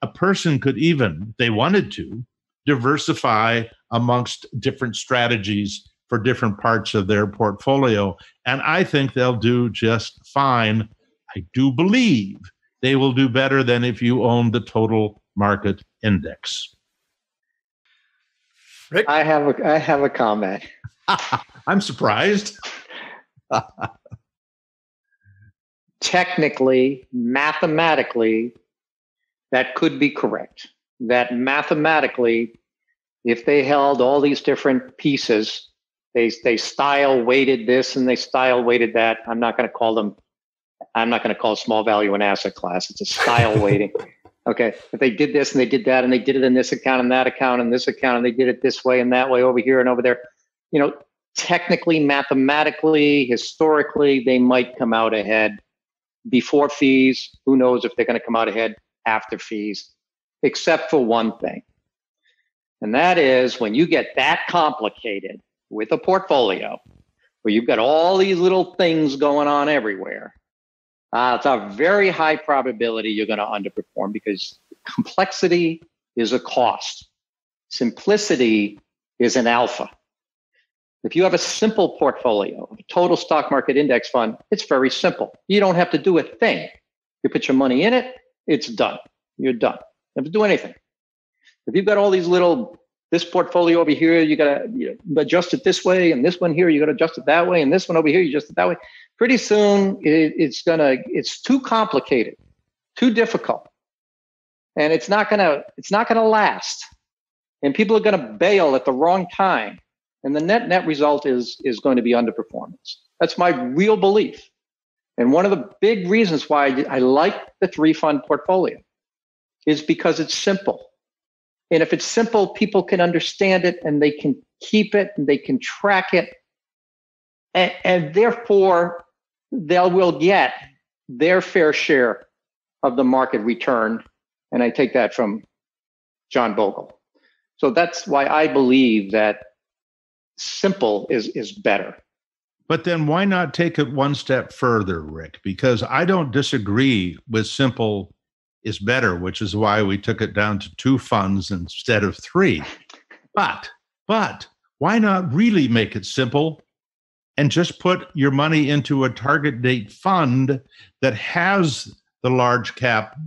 A person could even, if they wanted to, diversify amongst different strategies for different parts of their portfolio. And I think they'll do just fine. I do believe they will do better than if you own the total market index. Rick? I have a comment. I'm surprised. Technically, mathematically, that could be correct. That mathematically, if they held all these different pieces, they style weighted this and they style weighted that. I'm not going to call small value an asset class. It's a style weighting. Okay. If they did this and they did that and they did it in this account and that account and this account and they did it this way and that way over here and over there, technically, mathematically, historically, they might come out ahead before fees. Who knows if they're going to come out ahead after fees, except for one thing. And that is when you get that complicated with a portfolio where you've got all these little things going on everywhere, it's a very high probability you're going to underperform because complexity is a cost. Simplicity is an alpha. If you have a simple portfolio, a total stock market index fund, it's very simple. You don't have to do a thing. You put your money in it, it's done. You're done. You don't have to do anything. If you've got all these this portfolio over here, you got to adjust it this way, and this one here, you got to adjust it that way, and this one over here, you adjust it that way. Pretty soon, it's too complicated, too difficult, and it's not gonna last. And people are going to bail at the wrong time, and the net result is going to be underperformance. That's my real belief, and one of the big reasons why I like the 3-fund portfolio is because it's simple. And if it's simple, people can understand it and they can keep it and they can track it. And therefore, they will get their fair share of the market return. And I take that from John Bogle. So that's why I believe that simple is better. But then why not take it one step further, Rick? Because I don't disagree with simple is better, which is why we took it down to 2 funds instead of 3. But why not really make it simple and just put your money into a target date fund that has the large cap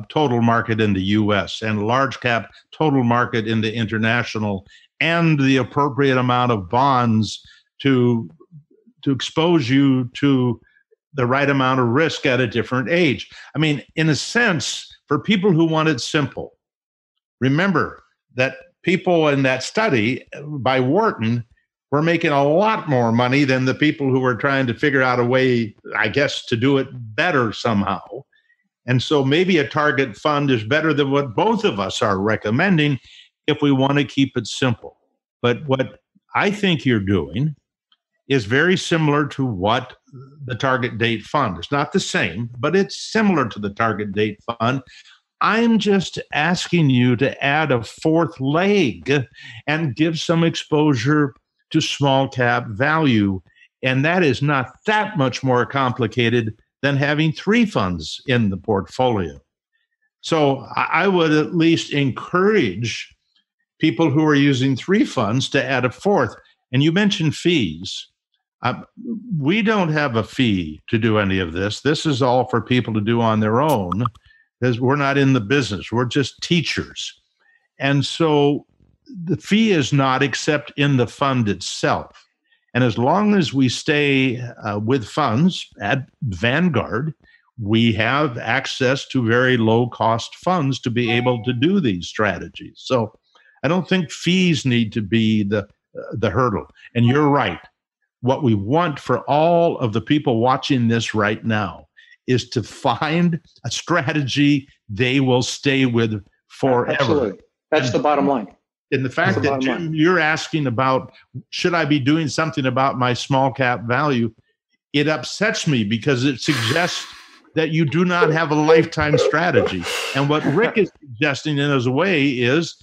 total market in the US and large cap total market in the international and the appropriate amount of bonds to expose you to the right amount of risk at a different age. I mean, in a sense, for people who want it simple, remember that people in that study by Wharton were making a lot more money than the people who were trying to figure out a way, I guess, to do it better somehow. And so maybe a target fund is better than what both of us are recommending if we want to keep it simple. But what I think you're doing is very similar to what the target date fund. It's not the same, but it's similar to the target date fund. I'm just asking you to add a 4th leg and give some exposure to small cap value. And that is not that much more complicated than having 3 funds in the portfolio. So I would at least encourage people who are using 3 funds to add a 4th. And you mentioned fees. We don't have a fee to do any of this. This is all for people to do on their own because we're not in the business. We're just teachers. And so the fee is not except in the fund itself. And as long as we stay with funds at Vanguard, we have access to very low cost funds to be able to do these strategies. So I don't think fees need to be the hurdle. And you're right. What we want for all of the people watching this right now is to find a strategy they will stay with forever. Absolutely. That's the bottom line. And the fact that, Jim, you're asking about, should I be doing something about my small cap value? It upsets me because it suggests that you do not have a lifetime strategy. And what Rick is suggesting in his way is,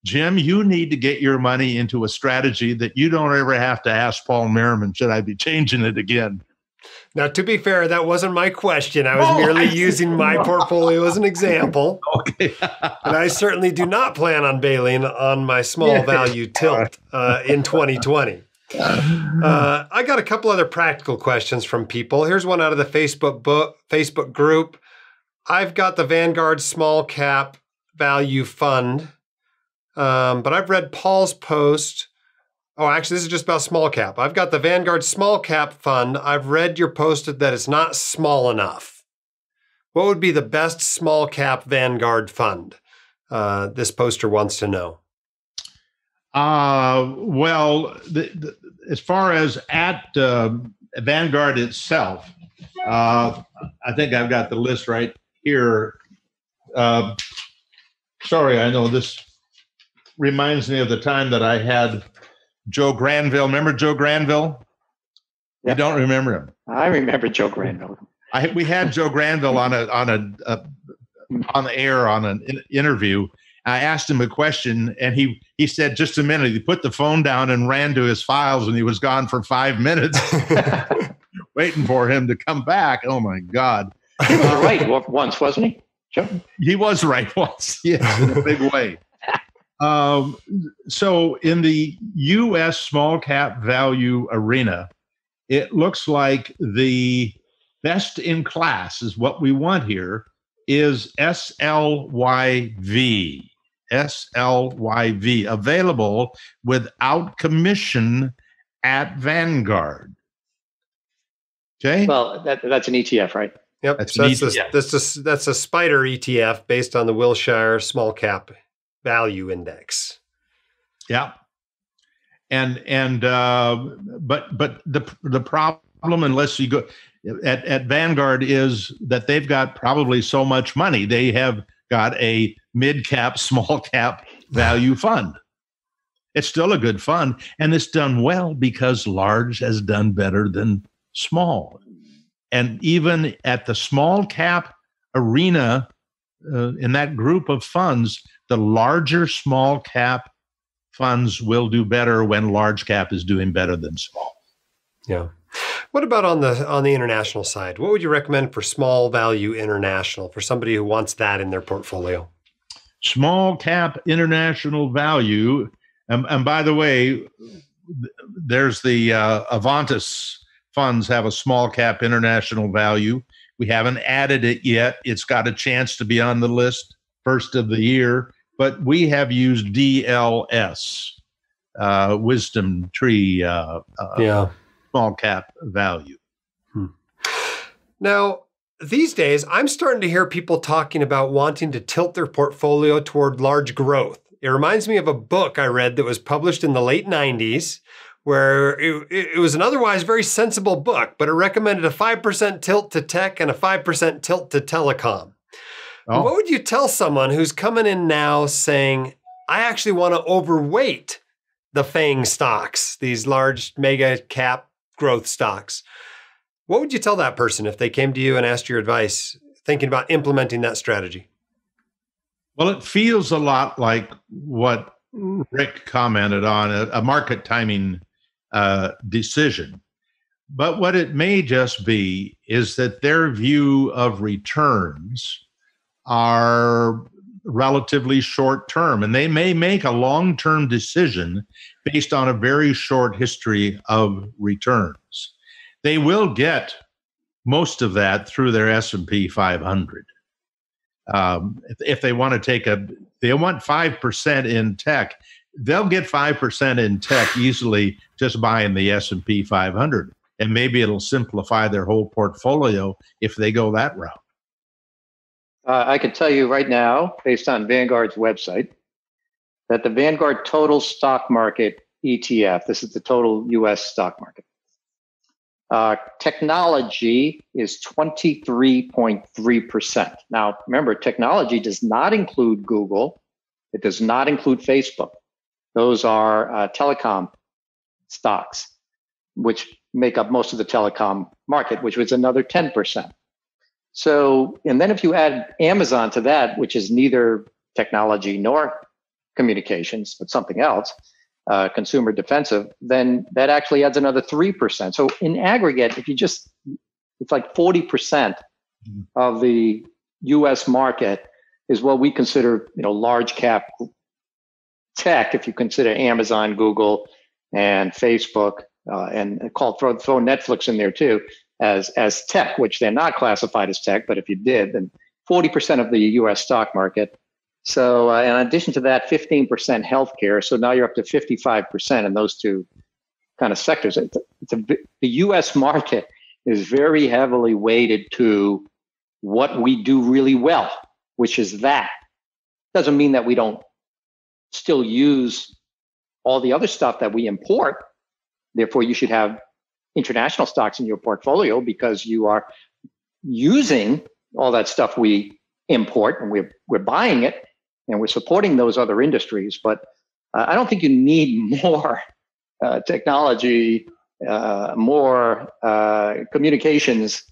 Jim, you need to get your money into a strategy that you don't ever have to ask Paul Merriman, should I be changing it again? Now, to be fair, that wasn't my question. I was merely using my portfolio as an example. Okay. And I certainly do not plan on bailing on my small value tilt in 2020. I got a couple other practical questions from people. Here's one out of the Facebook group. I've got the Vanguard Small Cap Value Fund, but I've read Paul's post. Oh, actually, this is just about small cap. I've got the Vanguard Small Cap Fund. I've read your post that it's not small enough. What would be the best small cap Vanguard fund? This poster wants to know. Well, as far as at Vanguard itself, I think I've got the list right here. Sorry, I know this reminds me of the time that I had Joe Granville. Remember Joe Granville? Yep. You don't remember him? I remember Joe Granville. We had Joe Granville on the air on an interview. I asked him a question, and he said, "Just a minute." He put the phone down and ran to his files, and he was gone for 5 minutes, waiting for him to come back. Oh my God! He was right once, wasn't he, Joe? He was right once, yes, in a big way. So in the U.S. small cap value arena, it looks like the best in class is what we want here is SLYV. SLYV, available without commission at Vanguard. Okay. Well, that's an ETF, right? Yep. That's a spider ETF based on the Wilshire Small Cap Value Index. Yeah. But the problem, unless you go at Vanguard, is that they've got probably so much money. They have got a mid-cap, small-cap value fund. It's still a good fund, and it's done well because large has done better than small. And even at the small-cap arena, in that group of funds, the larger small-cap funds will do better when large cap is doing better than small. Yeah. What about on the international side? What would you recommend for small value international for somebody who wants that in their portfolio? Small cap international value. And by the way, there's the Avantis funds have a small cap international value. We haven't added it yet. It's got a chance to be on the list first of the year, but we have used DLS, Wisdom Tree, small cap value. Now, these days, I'm starting to hear people talking about wanting to tilt their portfolio toward large growth. It reminds me of a book I read that was published in the late 90s, where it was an otherwise very sensible book, but it recommended a 5% tilt to tech and a 5% tilt to telecom. Oh. What would you tell someone who's coming in now saying, I actually want to overweight the FANG stocks, these large mega cap growth stocks? What would you tell that person if they came to you and asked your advice, thinking about implementing that strategy? Well, it feels a lot like what Rick commented on, a market timing decision. But what it may just be is that their view of returns are relatively short term, and they may make a long-term decision based on a very short history of returns. They will get most of that through their S&P 500. If they want to they want 5% in tech, they'll get 5% in tech easily just buying the S&P 500. And maybe it'll simplify their whole portfolio if they go that route. I can tell you right now, based on Vanguard's website, that the Vanguard Total Stock Market ETF, this is the total U.S. stock market, technology is 23.3%. Now, remember, technology does not include Google. It does not include Facebook. Those are telecom stocks, which make up most of the telecom market, which was another 10%. So, and then if you add Amazon to that, which is neither technology nor communications, but something else, consumer defensive, then that actually adds another 3%. So in aggregate, it's like 40% of the US market is what we consider, large cap tech. If you consider Amazon, Google, and Facebook, and throw Netflix in there too, as tech, which they're not classified as tech, but if you did, then 40% of the US stock market. So in addition to that, 15% healthcare. So now you're up to 55% in those two kind of sectors. The US market is very heavily weighted to what we do really well, which is that. Doesn't mean that we don't still use all the other stuff that we import. Therefore, you should have international stocks in your portfolio because you are using all that stuff we import, and we're buying it, and we're supporting those other industries. But I don't think you need more technology, more communications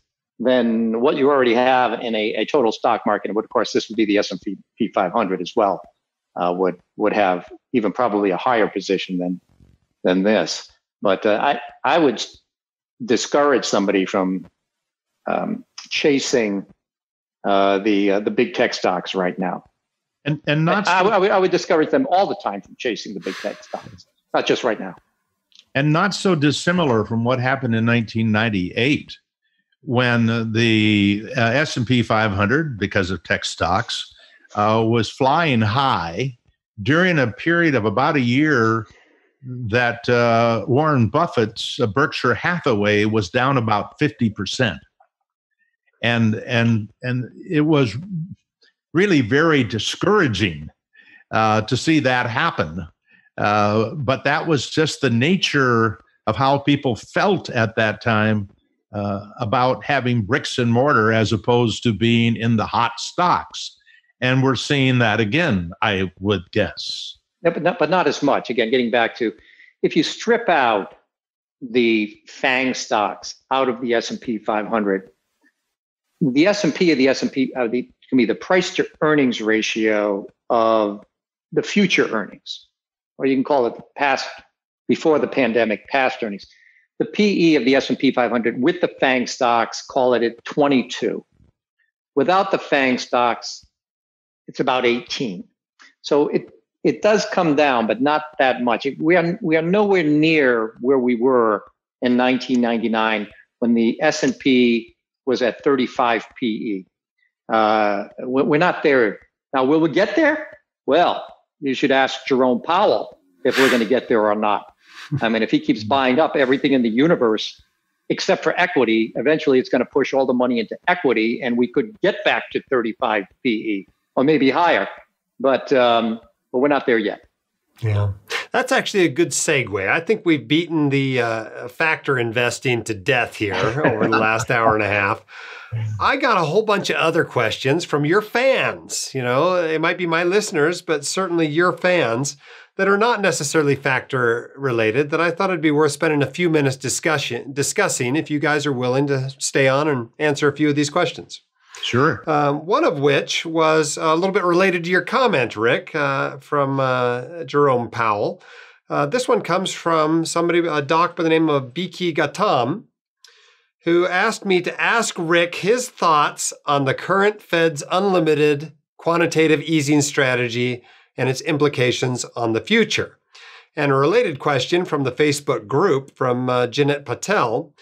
than what you already have in a total stock market. And of course, this would be the S&P 500 as well. Would have even probably a higher position than this. But I would discourage somebody from chasing the big tech stocks right now. And not I would discourage them all the time from chasing the big tech stocks, not just right now. And not so dissimilar from what happened in 1998, when the S&P 500, because of tech stocks, was flying high during a period of about a year that Warren Buffett's Berkshire Hathaway was down about 50%. And it was really very discouraging to see that happen. But that was just the nature of how people felt at that time about having bricks and mortar as opposed to being in the hot stocks. And we're seeing that again, I would guess. No, but not as much. Again, getting back to, if you strip out the FANG stocks out of the S&P 500, the S&P can be the price to earnings ratio of the future earnings, or you can call it past, before the pandemic, past earnings. The PE of the S&P 500 with the FANG stocks, call it at 22. Without the FANG stocks, it's about 18. So it does come down, but not that much. We are nowhere near where we were in 1999 when the S&P was at 35 PE. We're not there. Now, will we get there? Well, you should ask Jerome Powell if we're going to get there or not. I mean, if he keeps buying up everything in the universe, except for equity, eventually it's going to push all the money into equity, and we could get back to 35 PE or maybe higher. But we're not there yet. Yeah, that's actually a good segue. I think we've beaten the factor investing to death here over the last hour and a half. I got a whole bunch of other questions from your fans. You know, it might be my listeners, but certainly your fans that are not necessarily factor related that I thought it'd be worth spending a few minutes discussing if you guys are willing to stay on and answer a few of these questions. Sure. One of which was a little bit related to your comment, Rick, from Jerome Powell. This one comes from somebody, a doc by the name of Biki Gautam, who asked me to ask Rick his thoughts on the current Fed's unlimited quantitative easing strategy and its implications on the future. And a related question from the Facebook group from Jeanette Patel: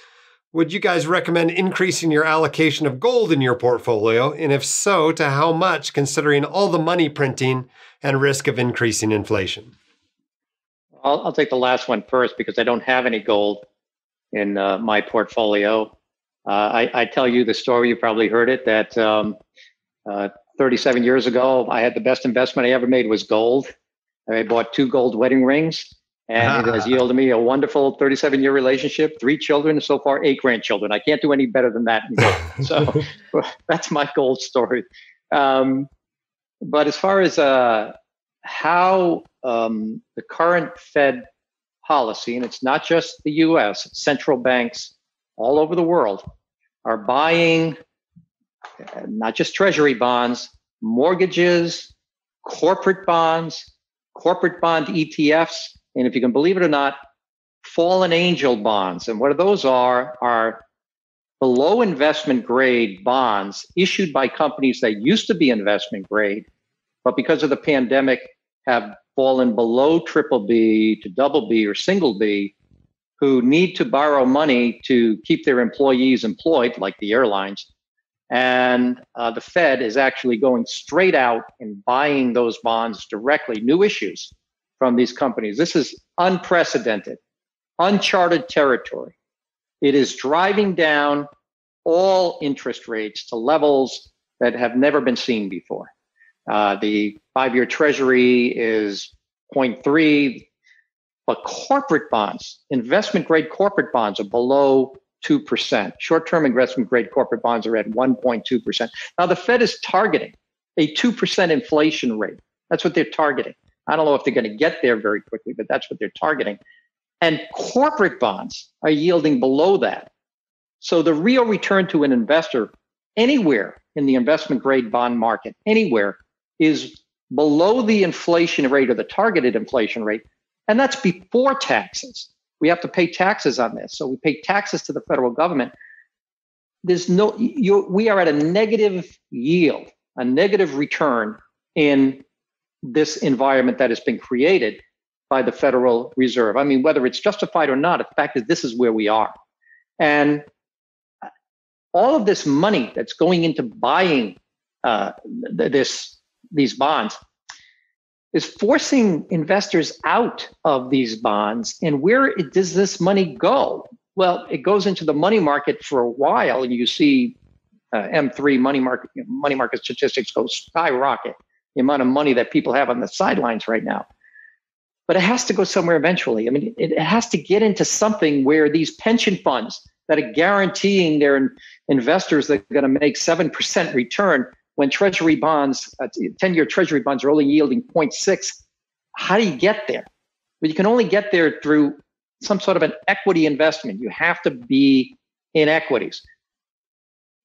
would you guys recommend increasing your allocation of gold in your portfolio? And if so, to how much, considering all the money printing and risk of increasing inflation? I'll take the last one first because I don't have any gold in my portfolio. I tell you the story, you probably heard it, that 37 years ago, I had the best investment I ever made was gold. I bought 2 gold wedding rings. And it has yielded me a wonderful 37-year relationship, 3 children, and so far 8 grandchildren. I can't do any better than that. So that's my gold story. But as far as how the current Fed policy, and it's not just the U.S., it's central banks all over the world, are buying not just treasury bonds, mortgages, corporate bonds, corporate bond ETFs, and if you can believe it or not, fallen angel bonds. And what those are below investment grade bonds issued by companies that used to be investment grade, but because of the pandemic have fallen below triple B to double B or single B, who need to borrow money to keep their employees employed, like the airlines. And the Fed is actually going straight out and buying those bonds directly, new issues from these companies. This is unprecedented, uncharted territory. It is driving down all interest rates to levels that have never been seen before. The 5-year Treasury is 0.3. But corporate bonds, investment grade corporate bonds, are below 2%. Short-term investment grade corporate bonds are at 1.2%. Now, the Fed is targeting a 2% inflation rate. That's what they're targeting. I don't know if they're going to get there very quickly, but that's what they're targeting. And corporate bonds are yielding below that. So the real return to an investor anywhere in the investment grade bond market, anywhere, is below the inflation rate or the targeted inflation rate. And that's before taxes. We have to pay taxes on this. So we pay taxes to the federal government. We are at a negative yield, a negative return in this environment that has been created by the Federal Reserve. I mean, whether it's justified or not, the fact is this is where we are. And all of this money that's going into buying these bonds is forcing investors out of these bonds. And where does this money go? Well, it goes into the money market for a while, and you see M3 money market statistics go skyrocket, the amount of money that people have on the sidelines right now. But it has to go somewhere eventually. I mean, it has to get into something where these pension funds that are guaranteeing their investors that are going to make 7% return when treasury bonds, 10-year treasury bonds are only yielding 0.6. How do you get there? Well, you can only get there through some sort of an equity investment. You have to be in equities.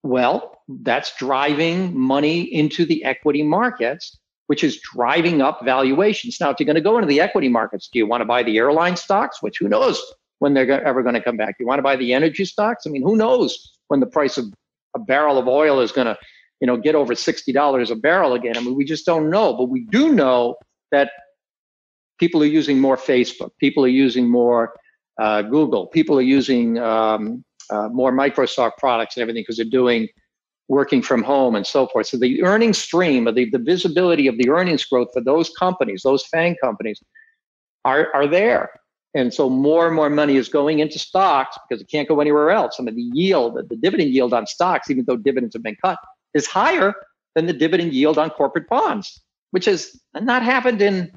Well, that's driving money into the equity markets, which is driving up valuations. Now, if you're going to go into the equity markets, do you want to buy the airline stocks, which who knows when they're ever going to come back? Do you want to buy the energy stocks? I mean, who knows when the price of a barrel of oil is going to, get over $60 a barrel again? I mean, we just don't know. But we do know that people are using more Facebook. People are using more Google. People are using more Microsoft products and everything because they're working from home and so forth. So the earnings stream, or the visibility of the earnings growth for those companies, those FANG companies, are there. And so more and more money is going into stocks because it can't go anywhere else. I mean, the dividend yield on stocks, even though dividends have been cut, is higher than the dividend yield on corporate bonds, which has not happened in,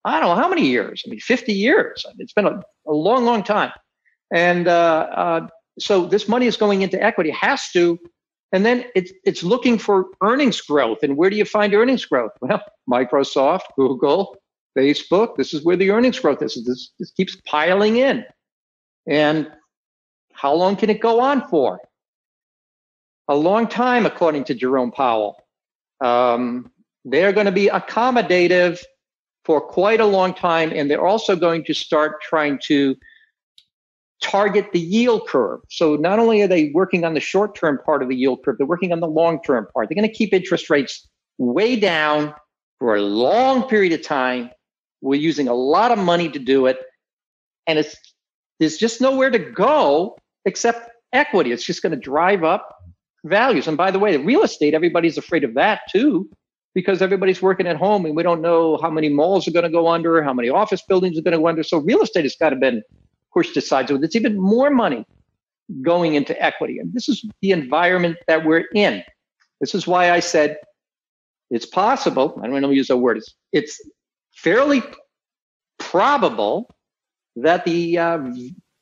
I don't know how many years. I mean, 50 years. I mean, it's been a long, long time. And so this money is going into equity, has to, and then it's looking for earnings growth. And where do you find earnings growth? Well, Microsoft, Google, Facebook, this is where the earnings growth is. This keeps piling in. And how long can it go on for? A long time, according to Jerome Powell. They're going to be accommodative for quite a long time, and they're also going to start trying to target the yield curve. So not only are they working on the short-term part of the yield curve, they're working on the long-term part. They're going to keep interest rates way down for a long period of time. We're using a lot of money to do it, and there's just nowhere to go except equity. It's just going to drive up values. And by the way, the real estate, everybody's afraid of that too, because everybody's working at home and we don't know how many malls are going to go under, how many office buildings are going to go under. So real estate has kind of been pushed aside. So there's even more money going into equity. And this is the environment that we're in. This is why I said it's possible. I don't want to use that word. It's fairly probable that the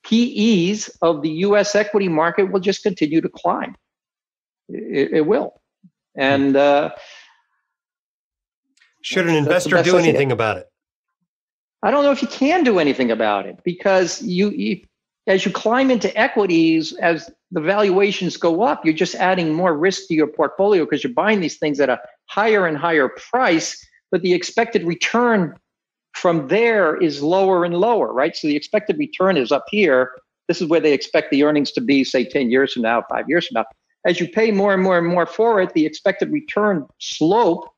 PEs of the U.S. equity market will just continue to climb. It will. And should an investor do anything about it? I don't know if you can do anything about it, because as you climb into equities, as the valuations go up, you're just adding more risk to your portfolio because you're buying these things at a higher and higher price, but the expected return from there is lower and lower, right? So the expected return is up here. This is where they expect the earnings to be, say, 10 years from now, 5 years from now. As you pay more and more and more for it, the expected return slope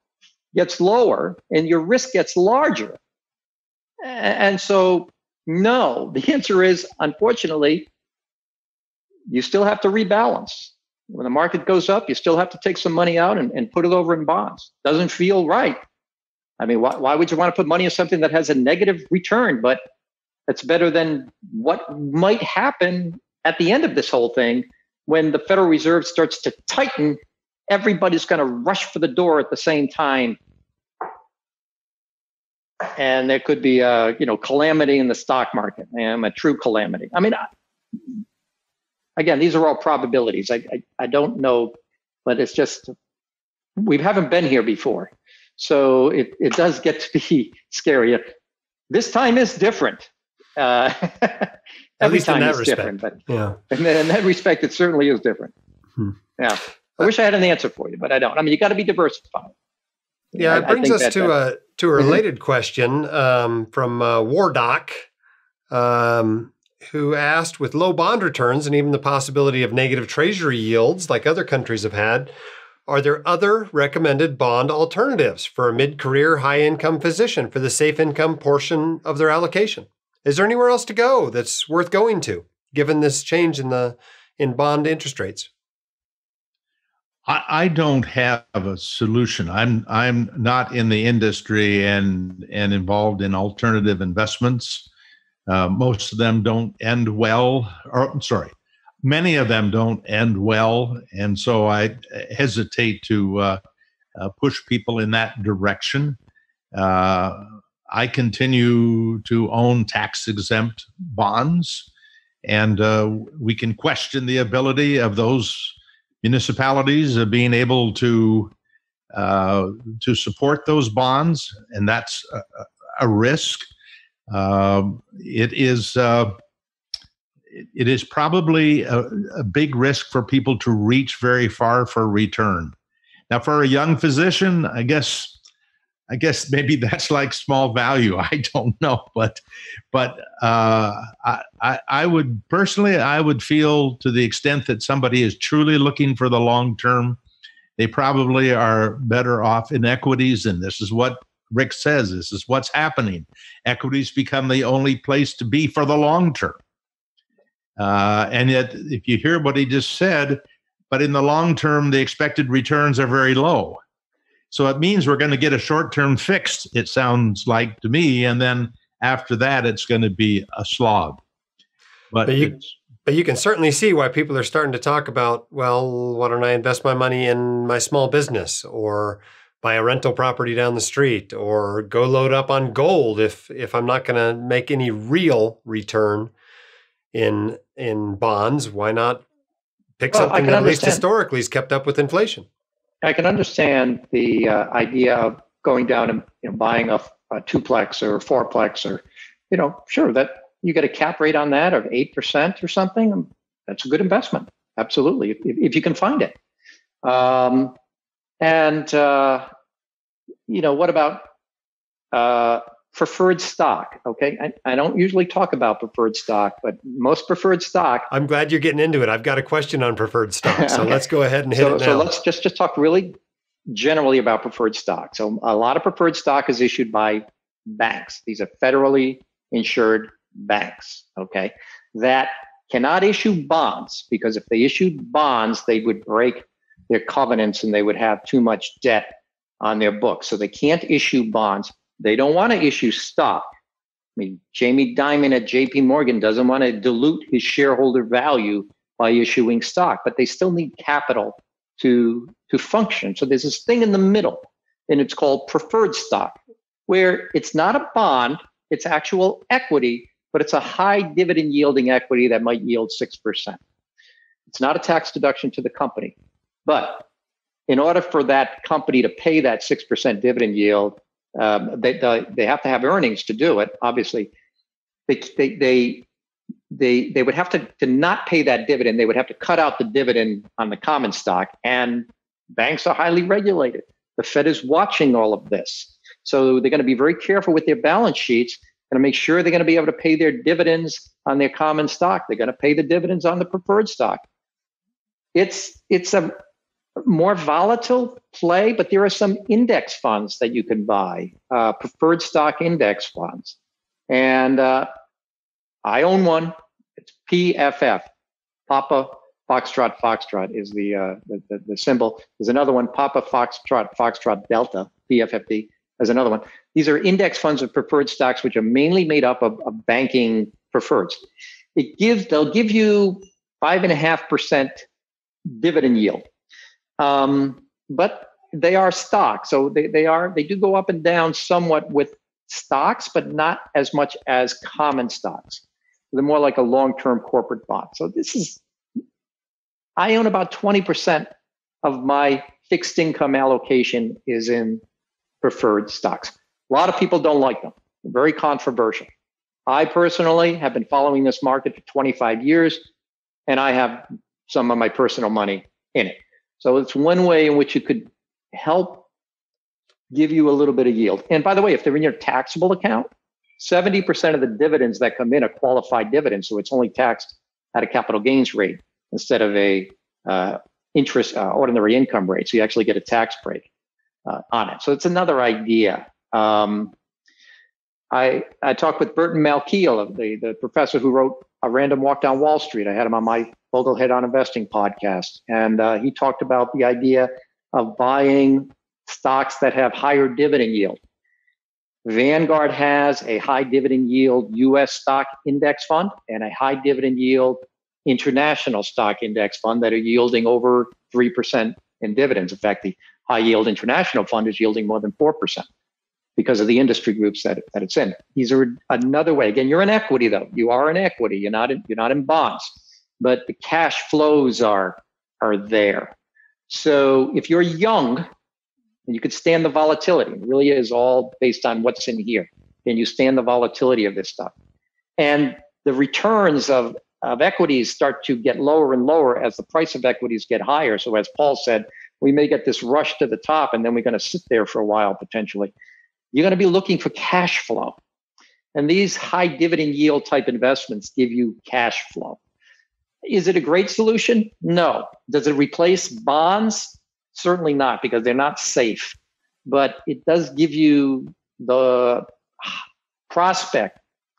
gets lower and your risk gets larger. And so, no, the answer is, unfortunately, you still have to rebalance. When the market goes up, you still have to take some money out and put it over in bonds. Doesn't feel right. I mean, why would you want to put money in something that has a negative return, but it's better than what might happen at the end of this whole thing when the Federal Reserve starts to tighten? Everybody's going to rush for the door at the same time. and there could be a calamity in the stock market, a true calamity. I mean, again, these are all probabilities. I don't know, but it's just we haven't been here before, so it does get to be scary. This time is different. Every time is different, but yeah, in that respect, it certainly is different. Yeah, I wish I had an answer for you, but I don't. I mean, you got to be diversified. Yeah, it brings us to a related question from War Doc, who asked, with low bond returns and even the possibility of negative treasury yields like other countries have had, are there other recommended bond alternatives for a mid-career, high-income physician for the safe income portion of their allocation? Is there anywhere else to go that's worth going to, given this change in bond interest rates? I don't have a solution. I'm not in the industry and involved in alternative investments. Most of them don't end well, many of them don't end well, and so I hesitate to push people in that direction. I continue to own tax-exempt bonds, and we can question the ability of those municipalities of being able to support those bonds, and that's a risk. It is probably a big risk for people to reach very far for return. Now, for a young physician, I guess maybe that's like small value. I don't know, but I would personally, I would feel, to the extent that somebody is truly looking for the long term, they probably are better off in equities. And this is what Rick says. This is what's happening. Equities become the only place to be for the long term. And yet, if you hear what he just said, but in the long term, the expected returns are very low. So it means we're going to get a short-term fix, it sounds like to me, and then after that, it's going to be a slog. But you can certainly see why people are starting to talk about, well, why don't I invest my money in my small business, or buy a rental property down the street, or go load up on gold if I'm not going to make any real return in bonds. Why not pick something that at least historically is kept up with inflation? I can understand the idea of going down and buying a twoplex or a fourplex, or sure, that you get a cap rate on that of 8% or something. That's a good investment, absolutely, if you can find it. What about preferred stock? Okay, I don't usually talk about preferred stock, but most preferred stock. I'm glad you're getting into it. I've got a question on preferred stock, so let's go ahead and hit it now. So let's just talk really generally about preferred stock. So a lot of preferred stock is issued by banks. These are federally insured banks, okay, that cannot issue bonds, because if they issued bonds, they would break their covenants and they would have too much debt on their books. So they can't issue bonds. They don't want to issue stock. I mean, Jamie Dimon at JP Morgan doesn't want to dilute his shareholder value by issuing stock, but they still need capital to function. So there's this thing in the middle, and it's called preferred stock, where it's not a bond, it's actual equity, but it's a high dividend yielding equity that might yield 6%. It's not a tax deduction to the company, but in order for that company to pay that 6% dividend yield, they have to have earnings to do it. Obviously, they would have to not pay that dividend. They would have to cut out the dividend on the common stock. And banks are highly regulated. The Fed is watching all of this, so they're going to be very careful with their balance sheets. Going to make sure they're going to be able to pay their dividends on their common stock. They're going to pay the dividends on the preferred stock. It's a more volatile play, but there are some index funds that you can buy, preferred stock index funds. And I own one. It's PFF, Papa Foxtrot Foxtrot is the symbol. There's another one, Papa Foxtrot Foxtrot Delta, PFFD. There's another one. These are index funds of preferred stocks, which are mainly made up of banking preferreds. They'll give you 5.5% dividend yield. But they are stock, so they do go up and down somewhat with stocks, but not as much as common stocks. They're more like a long-term corporate bond. So I own about 20% of my fixed income allocation is in preferred stocks. A lot of people don't like them. They're very controversial. I personally have been following this market for 25 years, and I have some of my personal money in it. So it's one way in which you could help give you a little bit of yield. And by the way, if they're in your taxable account, 70% of the dividends that come in are qualified dividends, so it's only taxed at a capital gains rate instead of a ordinary income rate. So you actually get a tax break on it. So it's another idea. I talked with Burton Malkiel, the professor who wrote A Random Walk Down Wall Street. I had him on my Boglehead on Investing podcast. And he talked about the idea of buying stocks that have higher dividend yield. Vanguard has a high dividend yield U.S. stock index fund and a high dividend yield international stock index fund that are yielding over 3% in dividends. In fact, the high yield international fund is yielding more than 4% because of the industry groups that it's in. These are another way. Again, you're in equity, though. You are in equity. You're not in bonds, but the cash flows are there. So if you're young, and you could stand the volatility. It really is all based on what's in here. Can you stand the volatility of this stuff? And the returns of equities start to get lower and lower as the price of equities get higher. So as Paul said, we may get this rush to the top and then we're going to sit there for a while potentially. You're going to be looking for cash flow. And these high dividend yield type investments give you cash flow. Is it a great solution? No. Does it replace bonds? Certainly not, because they're not safe. But it does give you the prospect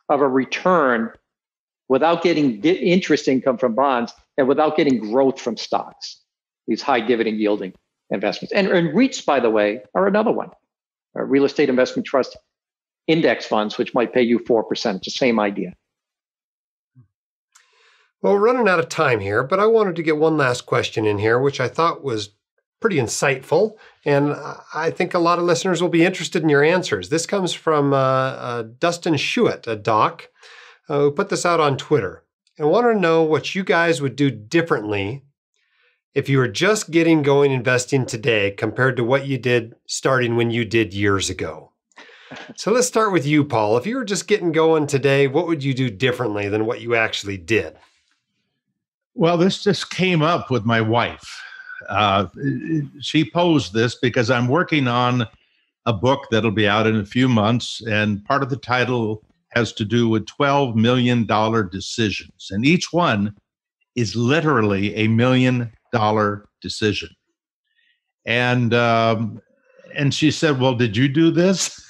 of a return without getting interest income from bonds and without getting growth from stocks, these high dividend yielding investments. And REITs, by the way, are another one. Real estate investment trust index funds, which might pay you 4%. It's the same idea. Well, we're running out of time here, but I wanted to get one last question in here, which I thought was pretty insightful, and I think a lot of listeners will be interested in your answers. This comes from Dustin Schuett, a doc, who put this out on Twitter. I want to know what you guys would do differently if you were just getting going investing today compared to what you did starting when you did years ago. So let's start with you, Paul. If you were just getting going today, what would you do differently than what you actually did? Well, this just came up with my wife. She posed this because I'm working on a book that'll be out in a few months, and part of the title has to do with $12 million decisions, and each one is literally $1 million decision. And she said, "Well, did you do this?"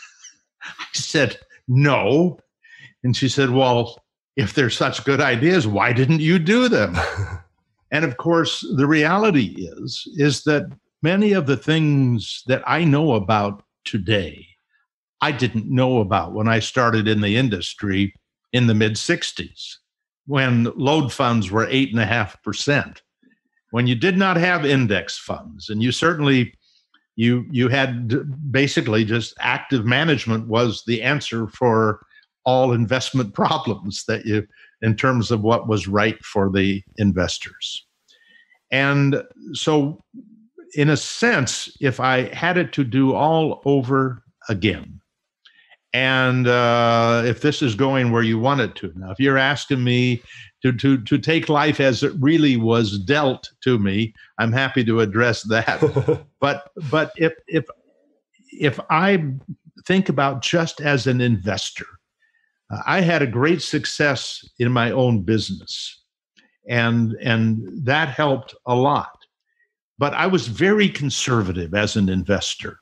I said, "No." And she said, "Well, if they're such good ideas, why didn't you do them?" And of course, the reality is that many of the things that I know about today, I didn't know about when I started in the industry in the mid-'60s, when load funds were 8.5%, when you did not have index funds, and you certainly, you had basically just active management was the answer for all investment problems that you, in terms of what was right for the investors. And so, in a sense, if I had it to do all over again, and if this is going where you want it to, now, if you're asking me to take life as it really was dealt to me, I'm happy to address that. but if I think about just as an investor, I had a great success in my own business, and that helped a lot. But I was very conservative as an investor.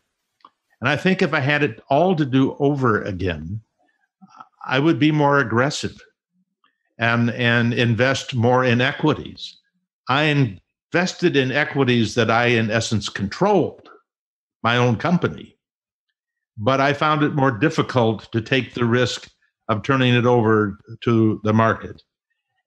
And I think if I had it all to do over again, I would be more aggressive and invest more in equities. I invested in equities that I, in essence, controlled, my own company. But I found it more difficult to take the risk of turning it over to the market.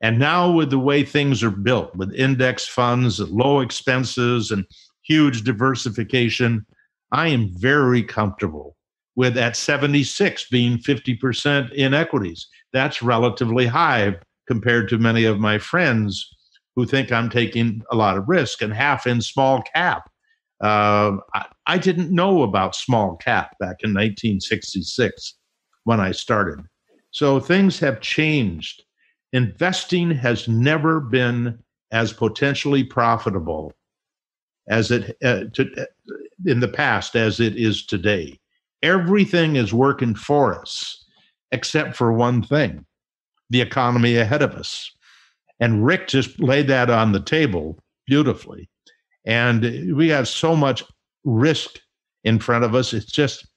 And now with the way things are built, with index funds, low expenses, and huge diversification, I am very comfortable with at 76 being 50% in equities. That's relatively high compared to many of my friends who think I'm taking a lot of risk, and half in small cap. I didn't know about small cap back in 1966 when I started. So things have changed. Investing has never been as potentially profitable as it in the past as it is today. Everything is working for us except for one thing, the economy ahead of us. And Rick just laid that on the table beautifully. And we have so much risk in front of us. It's just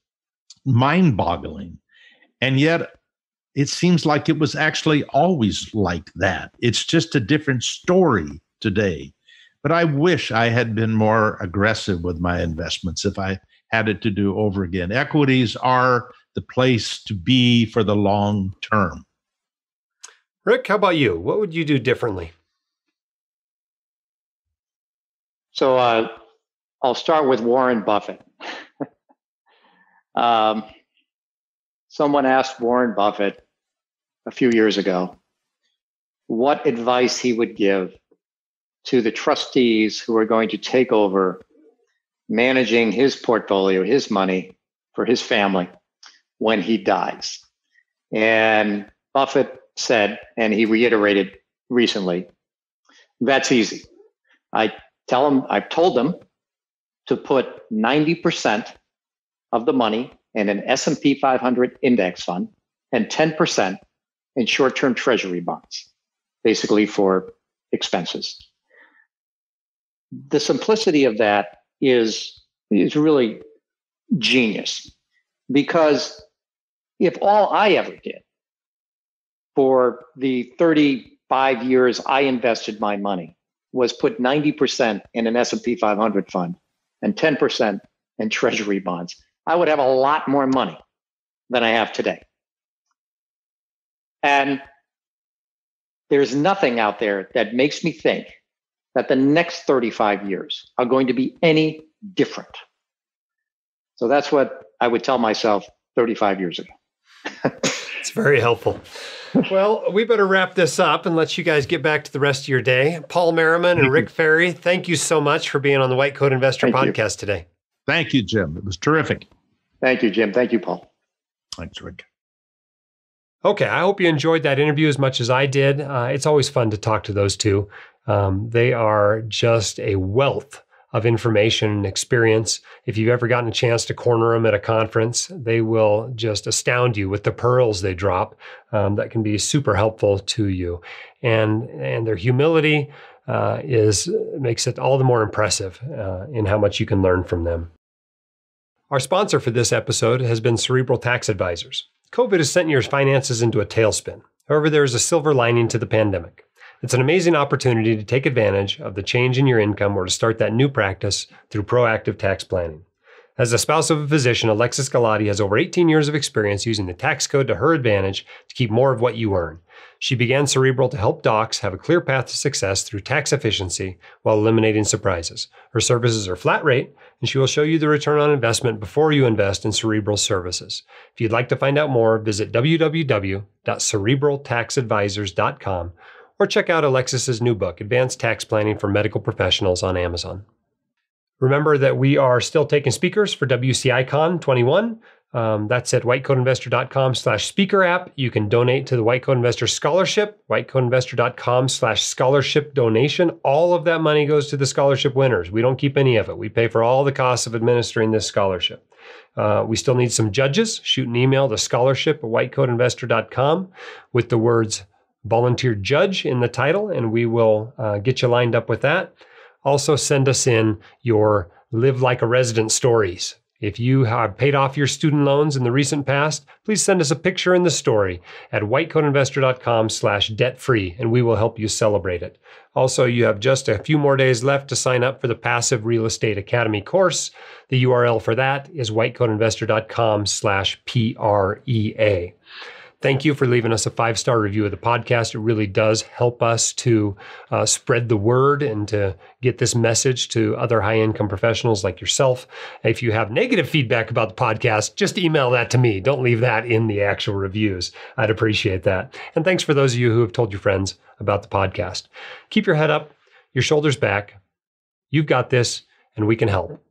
mind-boggling. And yet it seems like it was actually always like that. It's just a different story today. But I wish I had been more aggressive with my investments if I had it to do over again. Equities are the place to be for the long term. Rick, how about you? What would you do differently? So I'll start with Warren Buffett. Someone asked Warren Buffett a few years ago what advice he would give to the trustees who are going to take over managing his portfolio, his money for his family when he dies. And Buffett said, and he reiterated recently, that's easy. I've told them to put 90% of the money in an S&P 500 index fund and 10% in short-term treasury bonds, basically for expenses. The simplicity of that is really genius, because if all I ever did for the 35 years I invested my money was put 90% in an S&P 500 fund and 10% in treasury bonds, I would have a lot more money than I have today. And there's nothing out there that makes me think that the next 35 years are going to be any different. So that's what I would tell myself 35 years ago. It's very helpful. Well, we better wrap this up and let you guys get back to the rest of your day. Paul Merriman and Rick Ferri, thank you so much for being on the White Coat Investor podcast today. Thank you, Jim. It was terrific. Thank you, Jim. Thank you, Paul. Thanks, Rick. Okay, I hope you enjoyed that interview as much as I did. It's always fun to talk to those two. They are just a wealth of information and experience. If you've ever gotten a chance to corner them at a conference, they will just astound you with the pearls they drop that can be super helpful to you. And their humility makes it all the more impressive in how much you can learn from them. Our sponsor for this episode has been Cerebral Tax Advisors. COVID has sent your finances into a tailspin. However, there is a silver lining to the pandemic. It's an amazing opportunity to take advantage of the change in your income or to start that new practice through proactive tax planning. As a spouse of a physician, Alexis Galati has over 18 years of experience using the tax code to her advantage to keep more of what you earn. She began Cerebral to help docs have a clear path to success through tax efficiency while eliminating surprises. Her services are flat rate, and she will show you the return on investment before you invest in Cerebral services. If you'd like to find out more, visit www.cerebraltaxadvisors.com or check out Alexis's new book, Advanced Tax Planning for Medical Professionals, on Amazon. Remember that we are still taking speakers for WCICon 21. That's at whitecoatinvestor.com/speaker app. You can donate to the White Coat Investor Scholarship, whitecoatinvestor.com/scholarship donation. All of that money goes to the scholarship winners. We don't keep any of it. We pay for all the costs of administering this scholarship. We still need some judges. Shoot an email to scholarship@whitecoatinvestor.com with the words volunteer judge in the title, and we will get you lined up with that. Also, send us in your live like a resident stories. If you have paid off your student loans in the recent past, please send us a picture in the story at whitecoatinvestor.com/debt-free, and we will help you celebrate it. Also, you have just a few more days left to sign up for the Passive Real Estate Academy course. The URL for that is whitecoatinvestor.com/PREA. Thank you for leaving us a 5-star review of the podcast. It really does help us to spread the word and to get this message to other high-income professionals like yourself. If you have negative feedback about the podcast, just email that to me. Don't leave that in the actual reviews. I'd appreciate that. And thanks for those of you who have told your friends about the podcast. Keep your head up, your shoulders back. You've got this, and we can help.